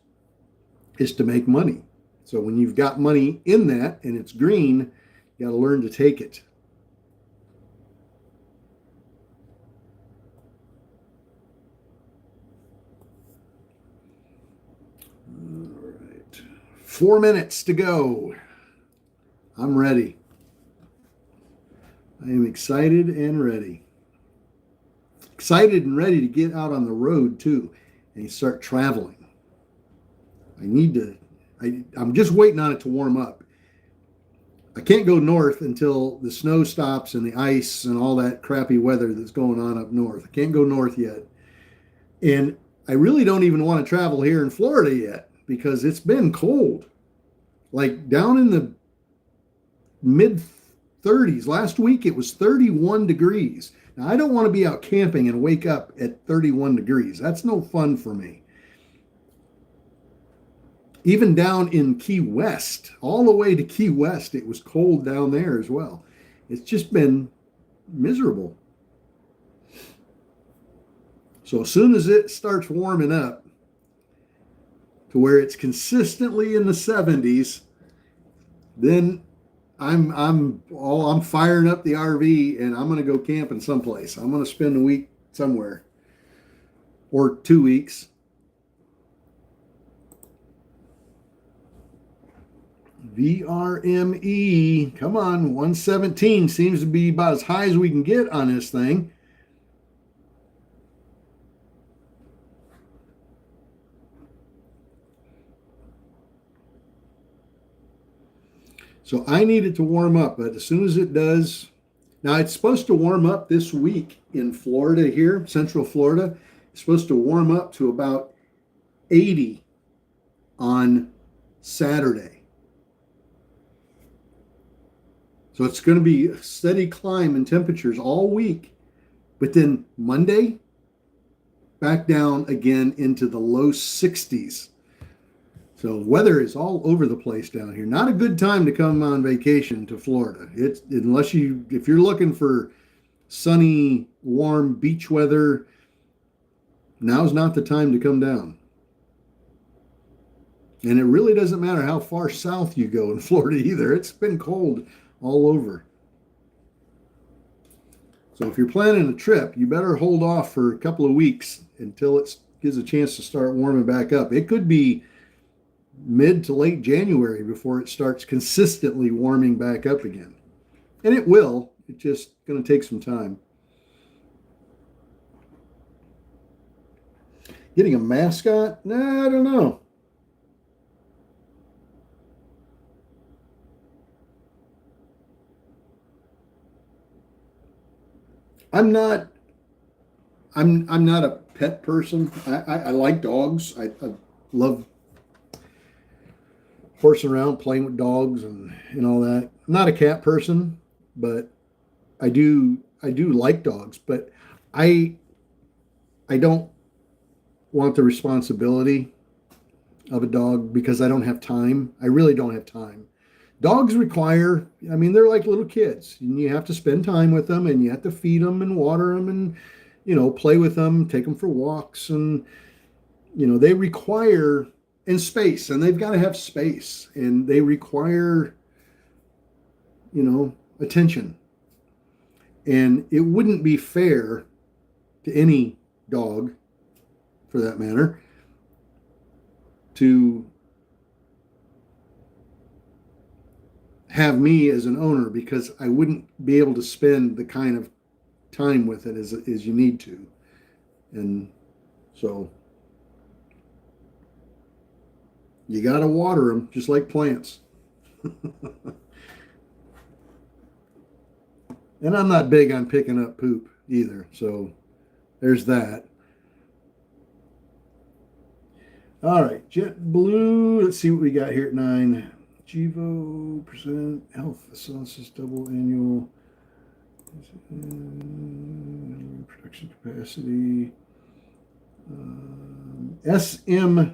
is to make money. So when you've got money in that and it's green, you got to learn to take it. All right. 4 minutes to go. I'm ready. I am excited and ready. Excited and ready to get out on the road too and start traveling. I'm just waiting on it to warm up. I can't go north until the snow stops and the ice and all that crappy weather that's going on up north. I can't go north yet. And I really don't even want to travel here in Florida yet because it's been cold. Like down in the mid 30s. Last week it was 31 degrees. Now, I don't want to be out camping and wake up at 31 degrees. That's no fun for me. Even down in Key West, all the way to Key West, it was cold down there as well. It's just been miserable. So as soon as it starts warming up to where it's consistently in the 70s, then I'm firing up the RV and I'm going to go camping someplace. I'm going to spend a week somewhere or 2 weeks. VRME, come on, 117 seems to be about as high as we can get on this thing. So I need it to warm up, but as soon as it does, now it's supposed to warm up this week in Florida here, Central Florida. It's supposed to warm up to about 80 on Saturday. So it's going to be a steady climb in temperatures all week. But then Monday, back down again into the low 60s. So weather is all over the place down here. Not a good time to come on vacation to Florida. It's if you're looking for sunny, warm beach weather, now's not the time to come down. And it really doesn't matter how far south you go in Florida either. It's been cold all over. So if you're planning a trip, you better hold off for a couple of weeks until it gives a chance to start warming back up. It could be mid to late January before it starts consistently warming back up again. And it will. It's just going to take some time. Getting a mascot? Nah, I don't know. I'm not a pet person. I like dogs. I love horsing around, playing with dogs and all that. I'm not a cat person, but I do like dogs, but I don't want the responsibility of a dog because I don't have time. I really don't have time. Dogs require, they're like little kids. And you have to spend time with them and you have to feed them and water them and, play with them, take them for walks. And, they require and space, and they've got to have space, and they require, attention. And it wouldn't be fair to any dog, for that matter, to have me as an owner because I wouldn't be able to spend the kind of time with it as you need to. And so you got to water them just like plants. And I'm not big on picking up poop either. So there's that. All right, JetBlue. Let's see what we got here at 9. Gevo percent health analysis double annual production capacity. SMXT.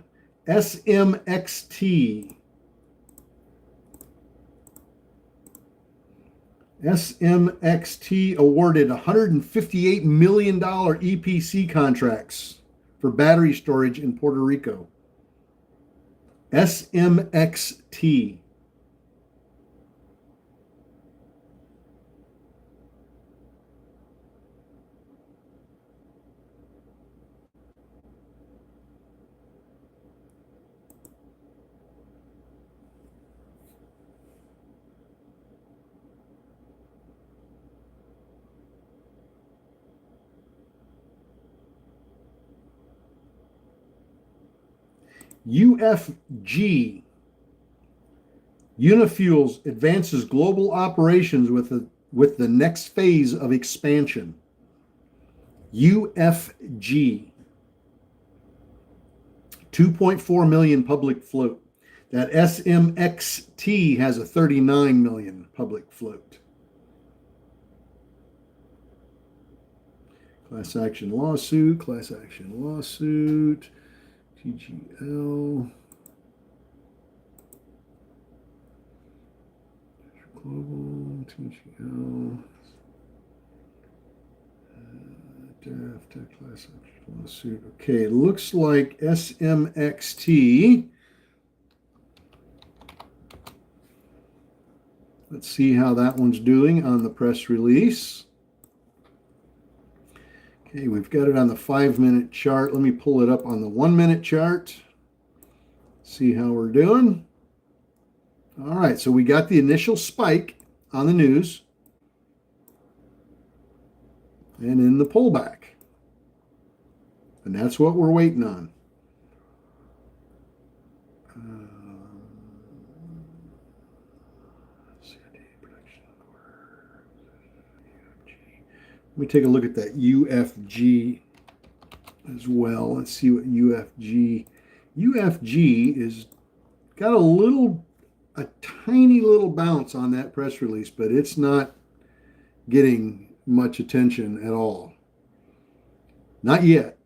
SMXT awarded $158 million EPC contracts for battery storage in Puerto Rico. SMXT. UFG. Unifuels advances global operations with the next phase of expansion. UFG. 2.4 million public float. That SMXT has a 39 million public float. Class action lawsuit, class action lawsuit, TGL, global, TGL, draft, class action lawsuit. Okay, it looks like SMXT. Let's see how that one's doing on the press release. Okay, we've got it on the 5-minute chart. Let me pull it up on the 1-minute chart. See how we're doing. All right, so we got the initial spike on the news and in the pullback. And that's what we're waiting on. Let me take a look at that UFG as well. Let's see what UFG is got a tiny little bounce on that press release, but it's not getting much attention at all. Not yet.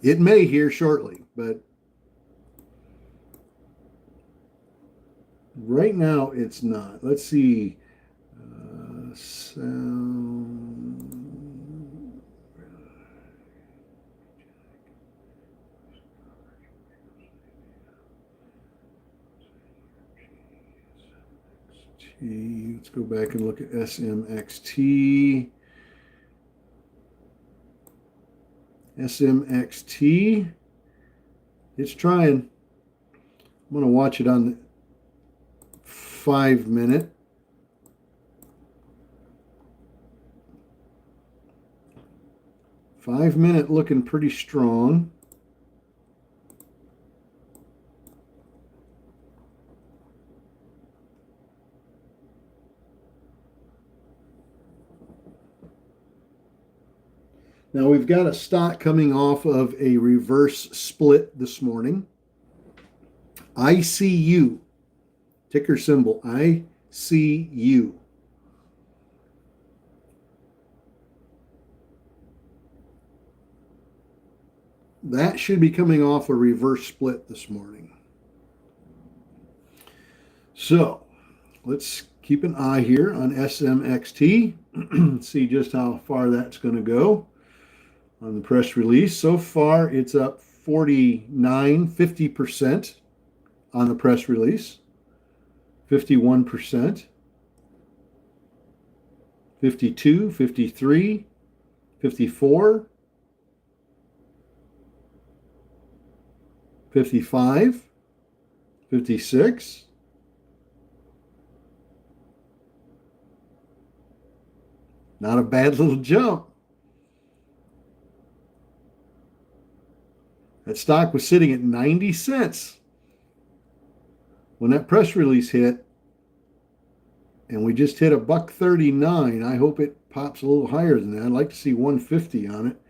It may here shortly, but right now it's not. Let's see. Let's go back and look at SMXT. SMXT. It's trying. I'm going to watch it on the 5-minute. Five-minute looking pretty strong. Now we've got a stock coming off of a reverse split this morning. ICU, ticker symbol ICU. That should be coming off a reverse split this morning. So let's keep an eye here on SMXT, see just how far that's going to go on the press release. So far, it's up 50% on the press release, 51%, 52, 53, 54, 55, 56, not a bad little jump. That stock was sitting at 90 cents when that press release hit, and we just hit $1.39. I hope it pops a little higher than that. I'd like to see 150 on it.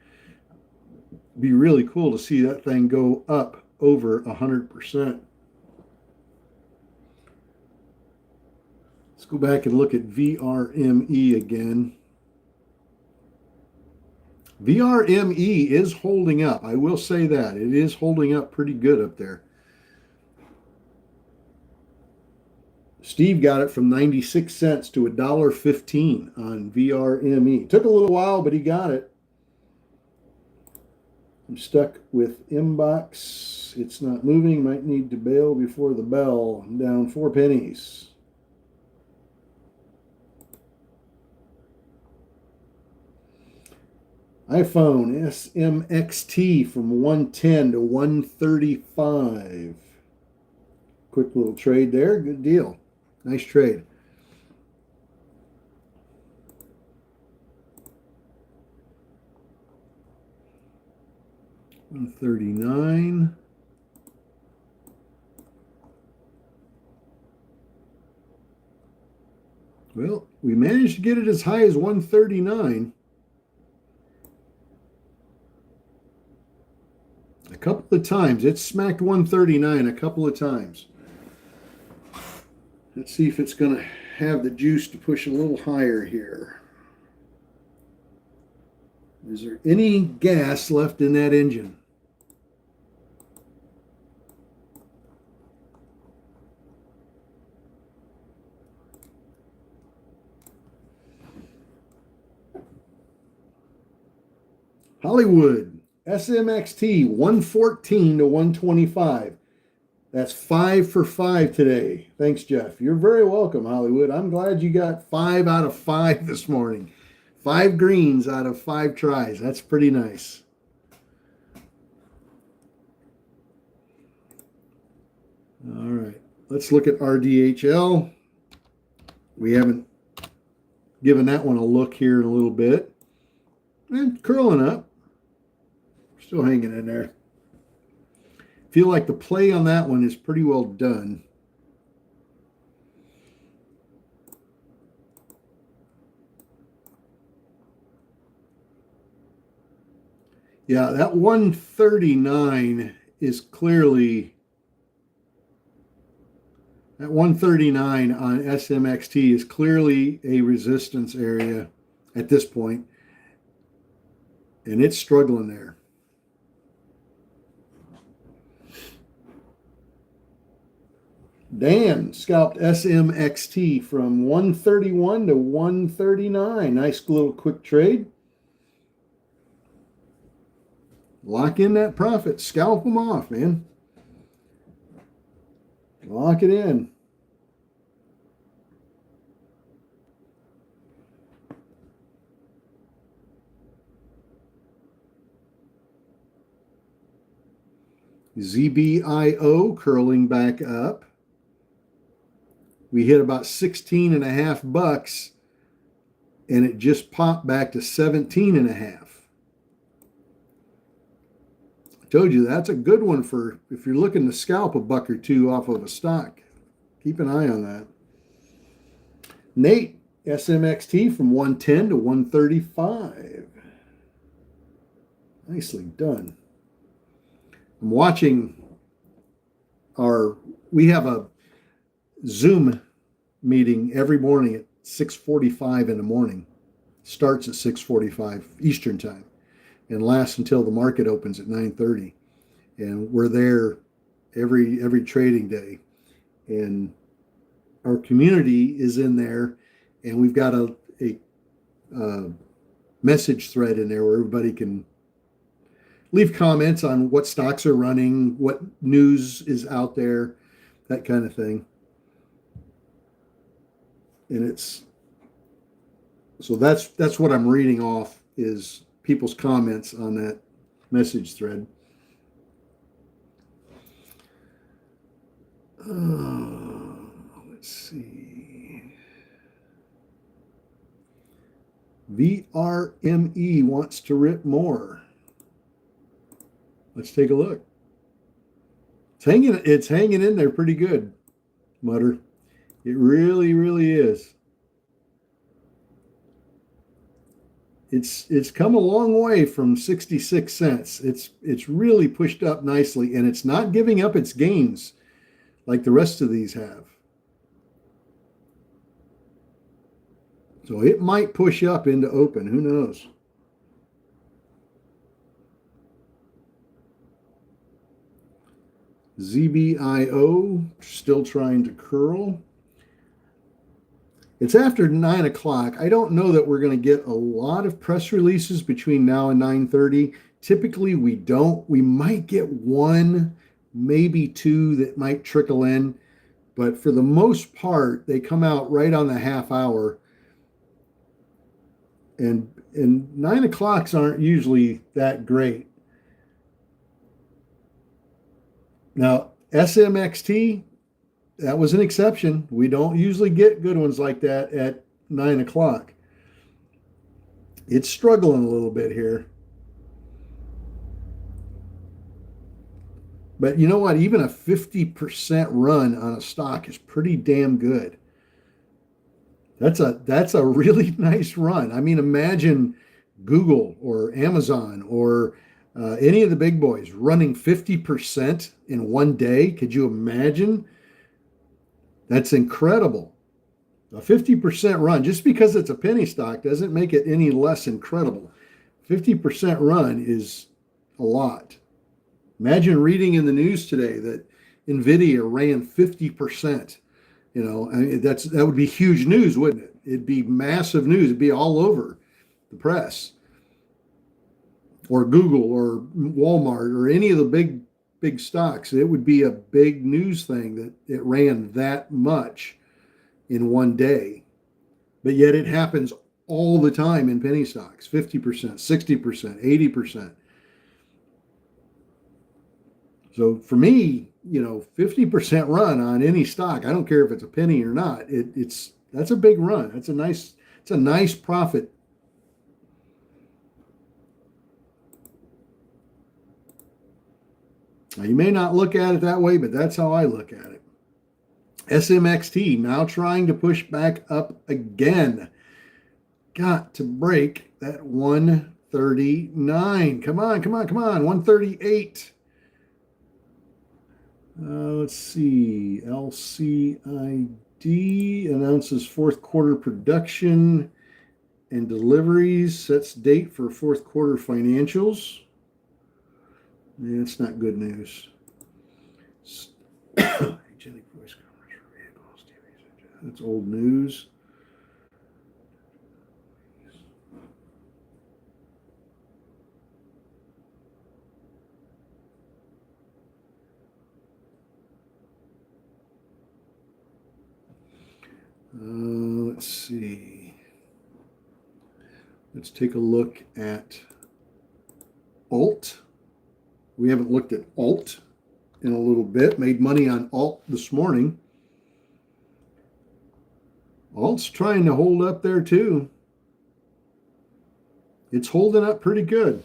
It'd be really cool to see that thing go up over 100%. Let's go back and look at VRME again. VRME is holding up. I will say that. It is holding up pretty good up there. Steve got it from 96 cents to $1.15 on VRME. Took a little while, but he got it. I'm stuck with Inbox. It's not moving. Might need to bail before the bell. I'm down 4 pennies. iPhone SMXT from 110 to 135. Quick little trade there. Good deal. Nice trade. $139. Well, we managed to get it as high as 139. A couple of times. It smacked 139 a couple of times. Let's see if it's going to have the juice to push a little higher here. Is there any gas left in that engine? Hollywood, SMXT 114 to 125. That's 5 for 5 today. Thanks, Jeff. You're very welcome, Hollywood. I'm glad you got 5 out of 5 this morning. 5 greens out of 5 tries. That's pretty nice. All right. Let's look at RDHL. We haven't given that one a look here in a little bit. And curling up. Still hanging in there. Feel like the play on that one is pretty well done. Yeah, that 139 is clearly, that 139 on SMXT is clearly a resistance area at this point, and it's struggling there. Dan scalped SMXT from 131 to 139. Nice little quick trade. Lock in that profit. Scalp them off, man. Lock it in. ZBIO curling back up. We hit about 16 and a half bucks, and it just popped back to 17 and a half. I told you that's a good one for if you're looking to scalp a buck or two off of a stock. Keep an eye on that. Nate, SMXT from 110 to 135. Nicely done. I'm watching we have a Zoom meeting every morning at 6:45 in the morning. Starts at 6:45 Eastern time and lasts until the market opens at 9:30. And we're there every trading day. And our community is in there, and we've got a message thread in there where everybody can leave comments on what stocks are running, what news is out there, that kind of thing. And that's what I'm reading off is people's comments on that message thread. Let's see. VRME wants to rip more. Let's take a look. It's hanging in there pretty good, Mutter. It really, really is. It's come a long way from 66 cents. It's really pushed up nicely, and it's not giving up its gains like the rest of these have. So it might push up into open. Who knows? ZBIO still trying to curl. It's after 9 o'clock. I don't know that we're going to get a lot of press releases between now and 9:30. Typically, we don't. We might get one, maybe two that might trickle in. But for the most part, they come out right on the half hour. And 9 o'clocks aren't usually that great. Now, SMXT, that was an exception. We don't usually get good ones like that at 9 o'clock. It's struggling a little bit here. But you know what? Even a 50% run on a stock is pretty damn good. That's a really nice run. I mean, imagine Google or Amazon or any of the big boys running 50% in one day. Could you imagine? That's incredible. A 50% run, just because it's a penny stock, doesn't make it any less incredible. 50% run is a lot. Imagine reading in the news today that NVIDIA ran 50%. You know, I mean, that would be huge news, wouldn't it? It'd be massive news. It'd be all over the press, or Google or Walmart or any of the big stocks. It would be a big news thing that it ran that much in one day. But yet it happens all the time in penny stocks, 50%, 60%, 80%. So for me, 50% run on any stock, I don't care if it's a penny or not. That's a big run. It's a nice profit. Now, you may not look at it that way, but that's how I look at it. SMXT now trying to push back up again. Got to break that 139. Come on. 138. Let's see. LCID announces fourth quarter production and deliveries, sets date for fourth quarter financials. Yeah, it's not good news. That's old news. Let's see. Let's take a look at Alt. We haven't looked at Alt in a little bit. Made money on Alt this morning. Alt's trying to hold up there too. It's holding up pretty good.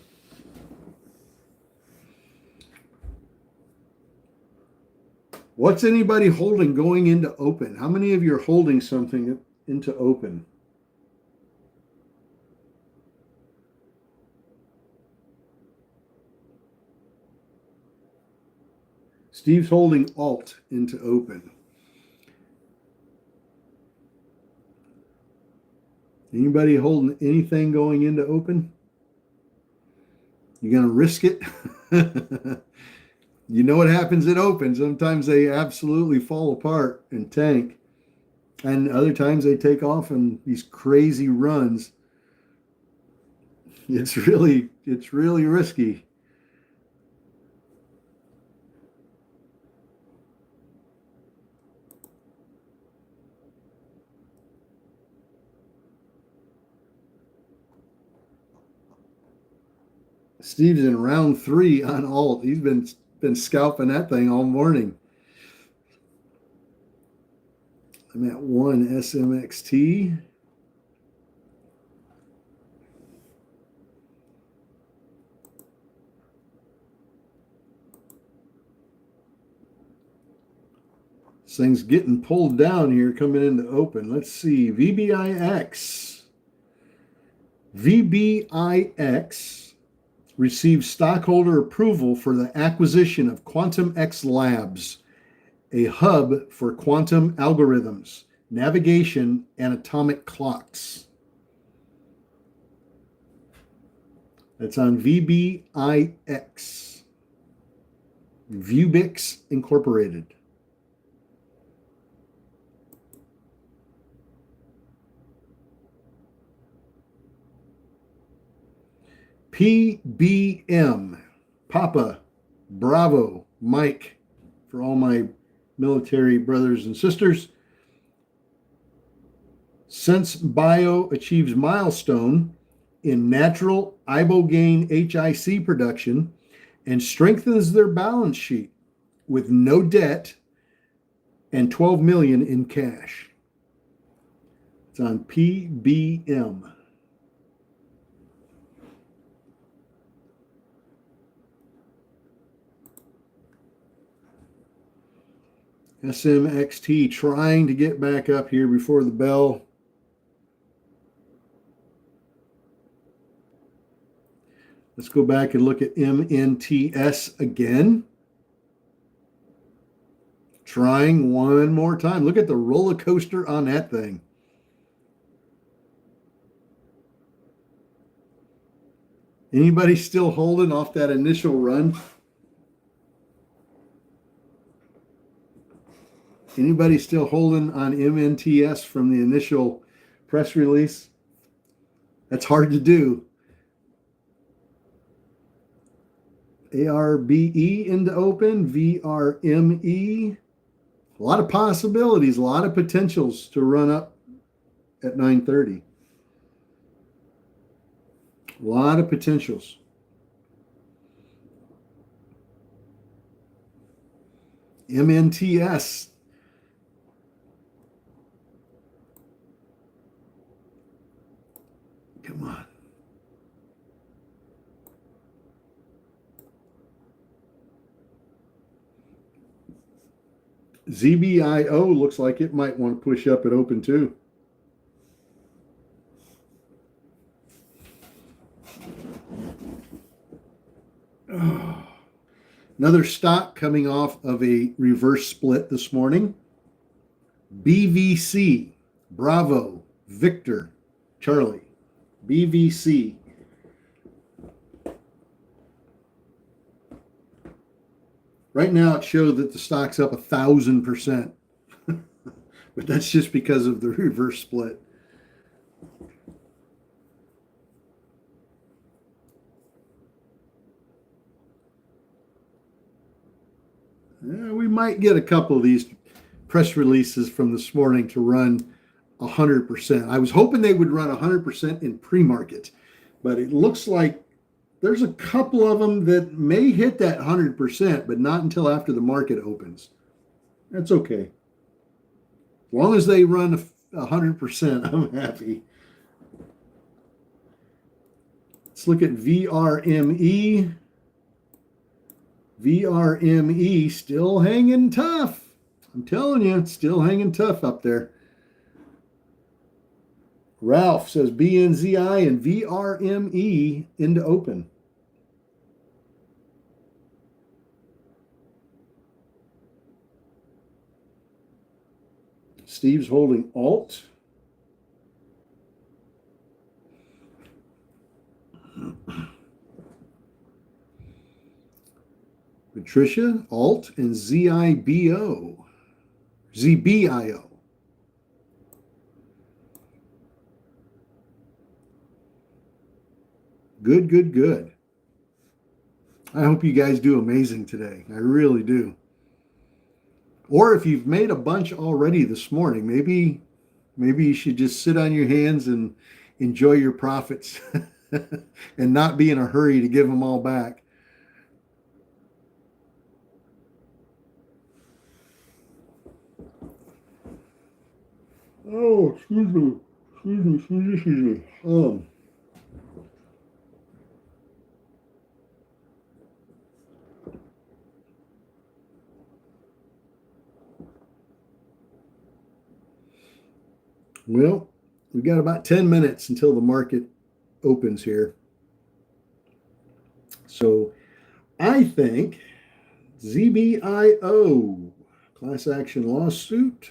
What's anybody holding going into open? How many of you are holding something into open? Steve's holding Alt into open. Anybody holding anything going into open? You going to risk it? You know what happens at open. Sometimes they absolutely fall apart and tank. And other times they take off in these crazy runs. It's really risky. Steve's in round 3 on Alt. He's been scalping that thing all morning. I'm at 1 SMXT. This thing's getting pulled down here coming into open. Let's see. VBIX. VBIX received stockholder approval for the acquisition of Quantum X Labs, a hub for quantum algorithms, navigation, and atomic clocks. That's on VBIX. Vubix Incorporated. PBM, Papa, Bravo, Mike, for all my military brothers and sisters. Sense Bio achieves milestone in natural ibogaine HIC production and strengthens their balance sheet with no debt and $12 million in cash. It's on PBM. SMXT trying to get back up here before the bell. Let's go back and look at MNTS again. Trying one more time. Look at the roller coaster on that thing. Anybody still holding off that initial run? Anybody still holding on MNTS from the initial press release? That's hard to do. ARBE into open, VRME. A lot of possibilities, a lot of potentials to run up at 9:30. A lot of potentials. MNTS. Come on. ZBIO looks like it might want to push up at open too. Another stock coming off of a reverse split this morning. BVC, Bravo, Victor, Charlie. BVC. Right now it showed that the stock's up 1,000%. But that's just because of the reverse split. We might get a couple of these press releases from this morning to run 100%. I was hoping they would run 100% in pre-market, but it looks like there's a couple of them that may hit that 100%, but not until after the market opens. That's okay. As long as they run 100%, I'm happy. Let's look at VRME. VRME still hanging tough. I'm telling you, it's still hanging tough up there. Ralph says BNZI and VRME into open. Steve's holding alt. Patricia, alt, and ZIBO. ZBIO. Good, good, good. I hope you guys do amazing today. I really do. Or if you've made a bunch already this morning, maybe you should just sit on your hands and enjoy your profits and not be in a hurry to give them all back. Oh, excuse me. Well, we've got about 10 minutes until the market opens here. So I think ZBIO, class action lawsuit.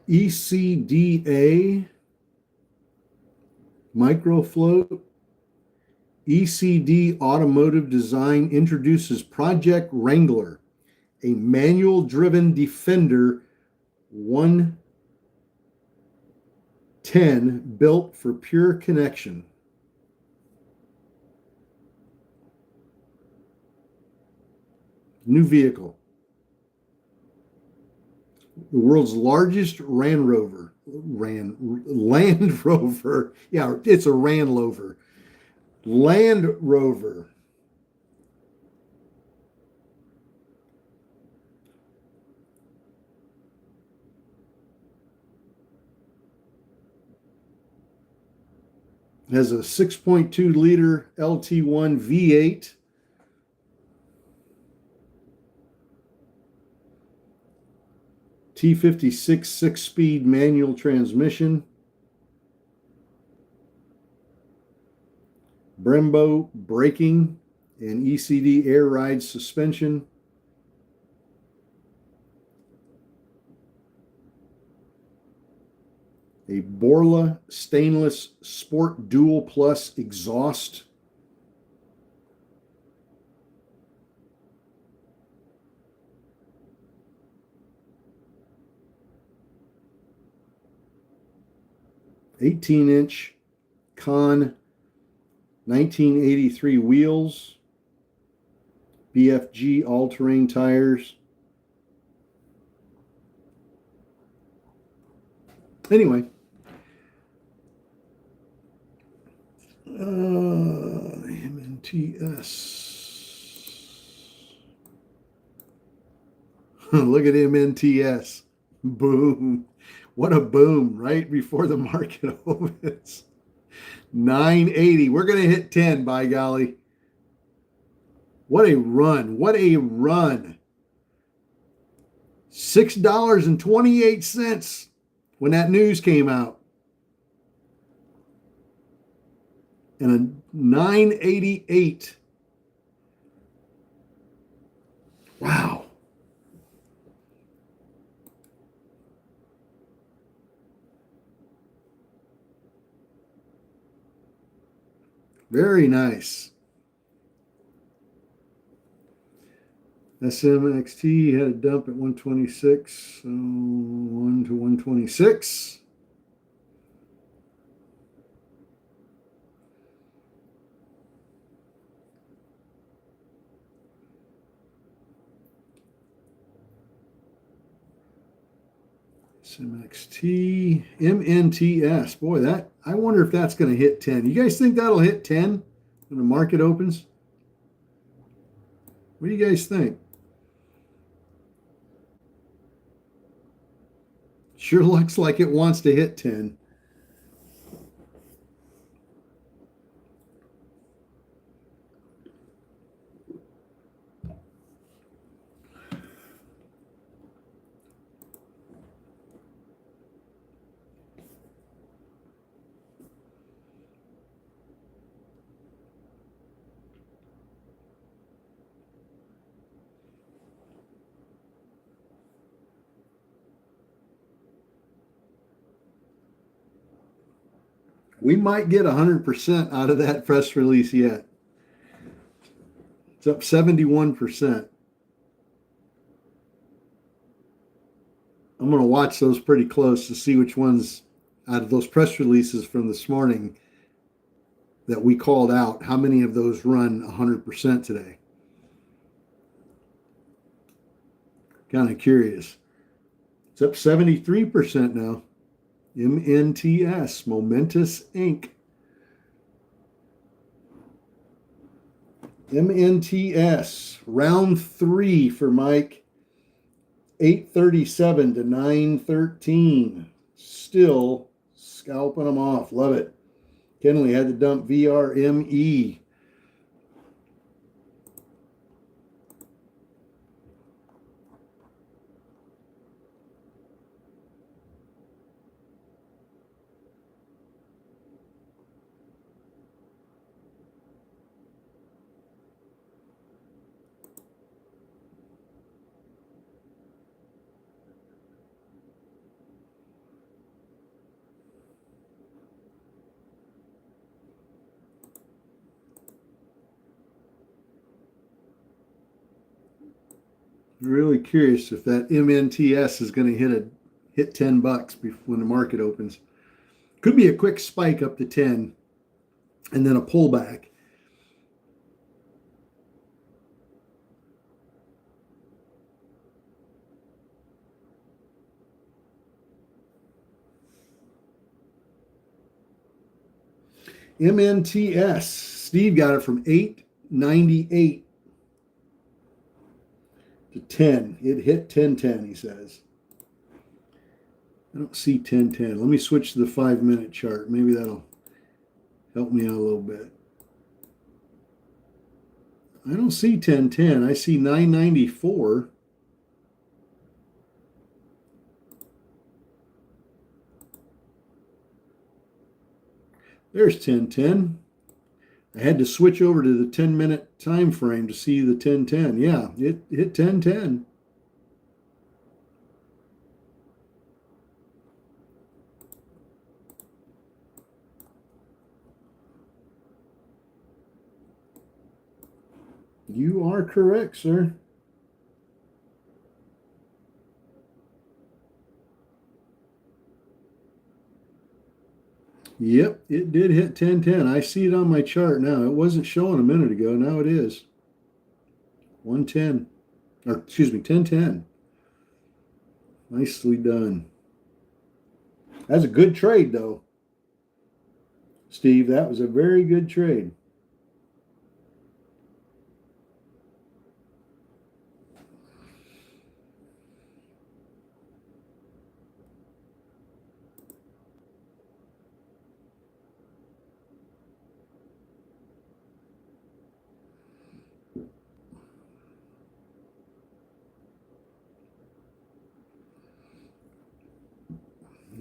ECDA, Microfloat. ECD Automotive Design introduces Project Wrangler, a manual-driven Defender 110 built for pure connection. New vehicle. The world's largest Land Rover. Yeah, it's a Land Rover. Land Rover. It has a 6.2 liter LT1 V8. T56 six-speed manual transmission. Brembo braking and ECD air ride suspension. A Borla stainless Sport Dual Plus exhaust. (18-inch) Con 1983 wheels, BFG all-terrain tires. Anyway, MNTS. Look at MNTS. Boom. What a boom right before the market opens. 980. We're going to hit 10, by golly. What a run. What a run. $6.28 when that news came out. And a 988. Wow. Very nice. SMXT had a dump at 126, so 1 to 126. SMXT, MNTS. Boy, that I wonder if that's going to hit 10. You guys think that'll hit 10 when the market opens? What do you guys think? Sure looks like it wants to hit 10. We might get 100% out of that press release yet. It's up 71%. I'm going to watch those pretty close to see which ones out of those press releases from this morning that we called out, how many of those run 100% today. Kind of curious. It's up 73% now. MNTS, Momentous Inc. MNTS, round 3 for Mike. 837 to 913. Still scalping them off. Love it. Kenley had to dump VRME. Really curious if that MNTS is going to hit $10 when the market opens. Could be a quick spike up to 10 and then a pullback. MNTS, Steve got it from 898 to 10. It hit 1010, he says. I don't see 1010. Let me switch to the 5-minute chart. Maybe that'll Help me out a little bit. I don't see 1010. I see 994. There's 1010. I had to switch over to the 10-minute time frame to see the 1010. Yeah, it hit 1010. You are correct, sir. Yep, it did hit 1010. I see it on my chart now. It wasn't showing a minute ago. Now it is. 110. Or excuse me, 1010. Nicely done. That's a good trade, though. Steve, that was a very good trade.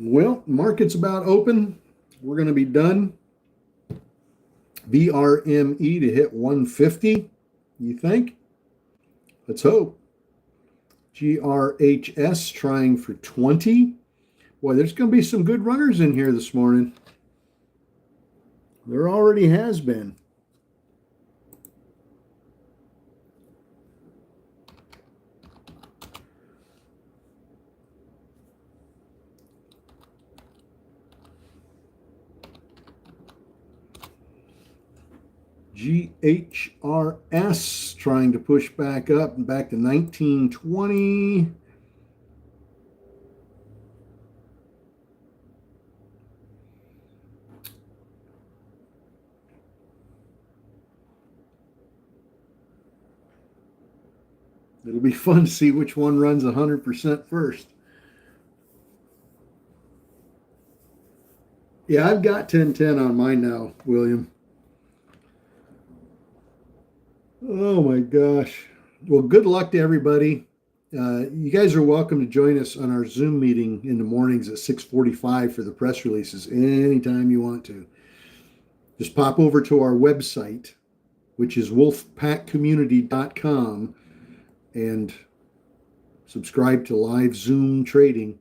Well, market's about open. We're going to be done. BRME to hit 150, you think? Let's hope. GRHS trying for 20. Boy, there's going to be some good runners in here this morning. There already has been. GHRS trying to push back up and back to 1920. It'll be fun to see which one runs 100% first. Yeah, I've got 1010 on mine now, William. Oh my gosh. Well, good luck to everybody. You guys are welcome to join us on our Zoom meeting in the mornings at 6:45 for the press releases anytime you want to. Just pop over to our website, which is wolfpackcommunity.com, and subscribe to live Zoom trading.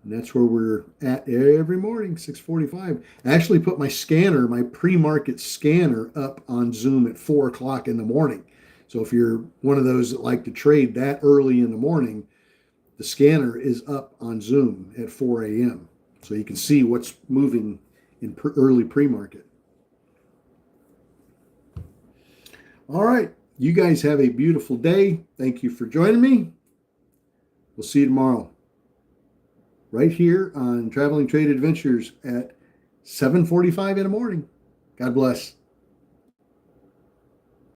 And that's where we're at every morning, 6:45. I actually put my scanner, my pre-market scanner, up on Zoom at 4 o'clock in the morning. So if you're one of those that like to trade that early in the morning, the scanner is up on Zoom at 4 a.m. So you can see what's moving in early pre-market. All right. You guys have a beautiful day. Thank you for joining me. We'll see you tomorrow, right here on Traveling Trade Adventures at 7:45 in the morning. God bless.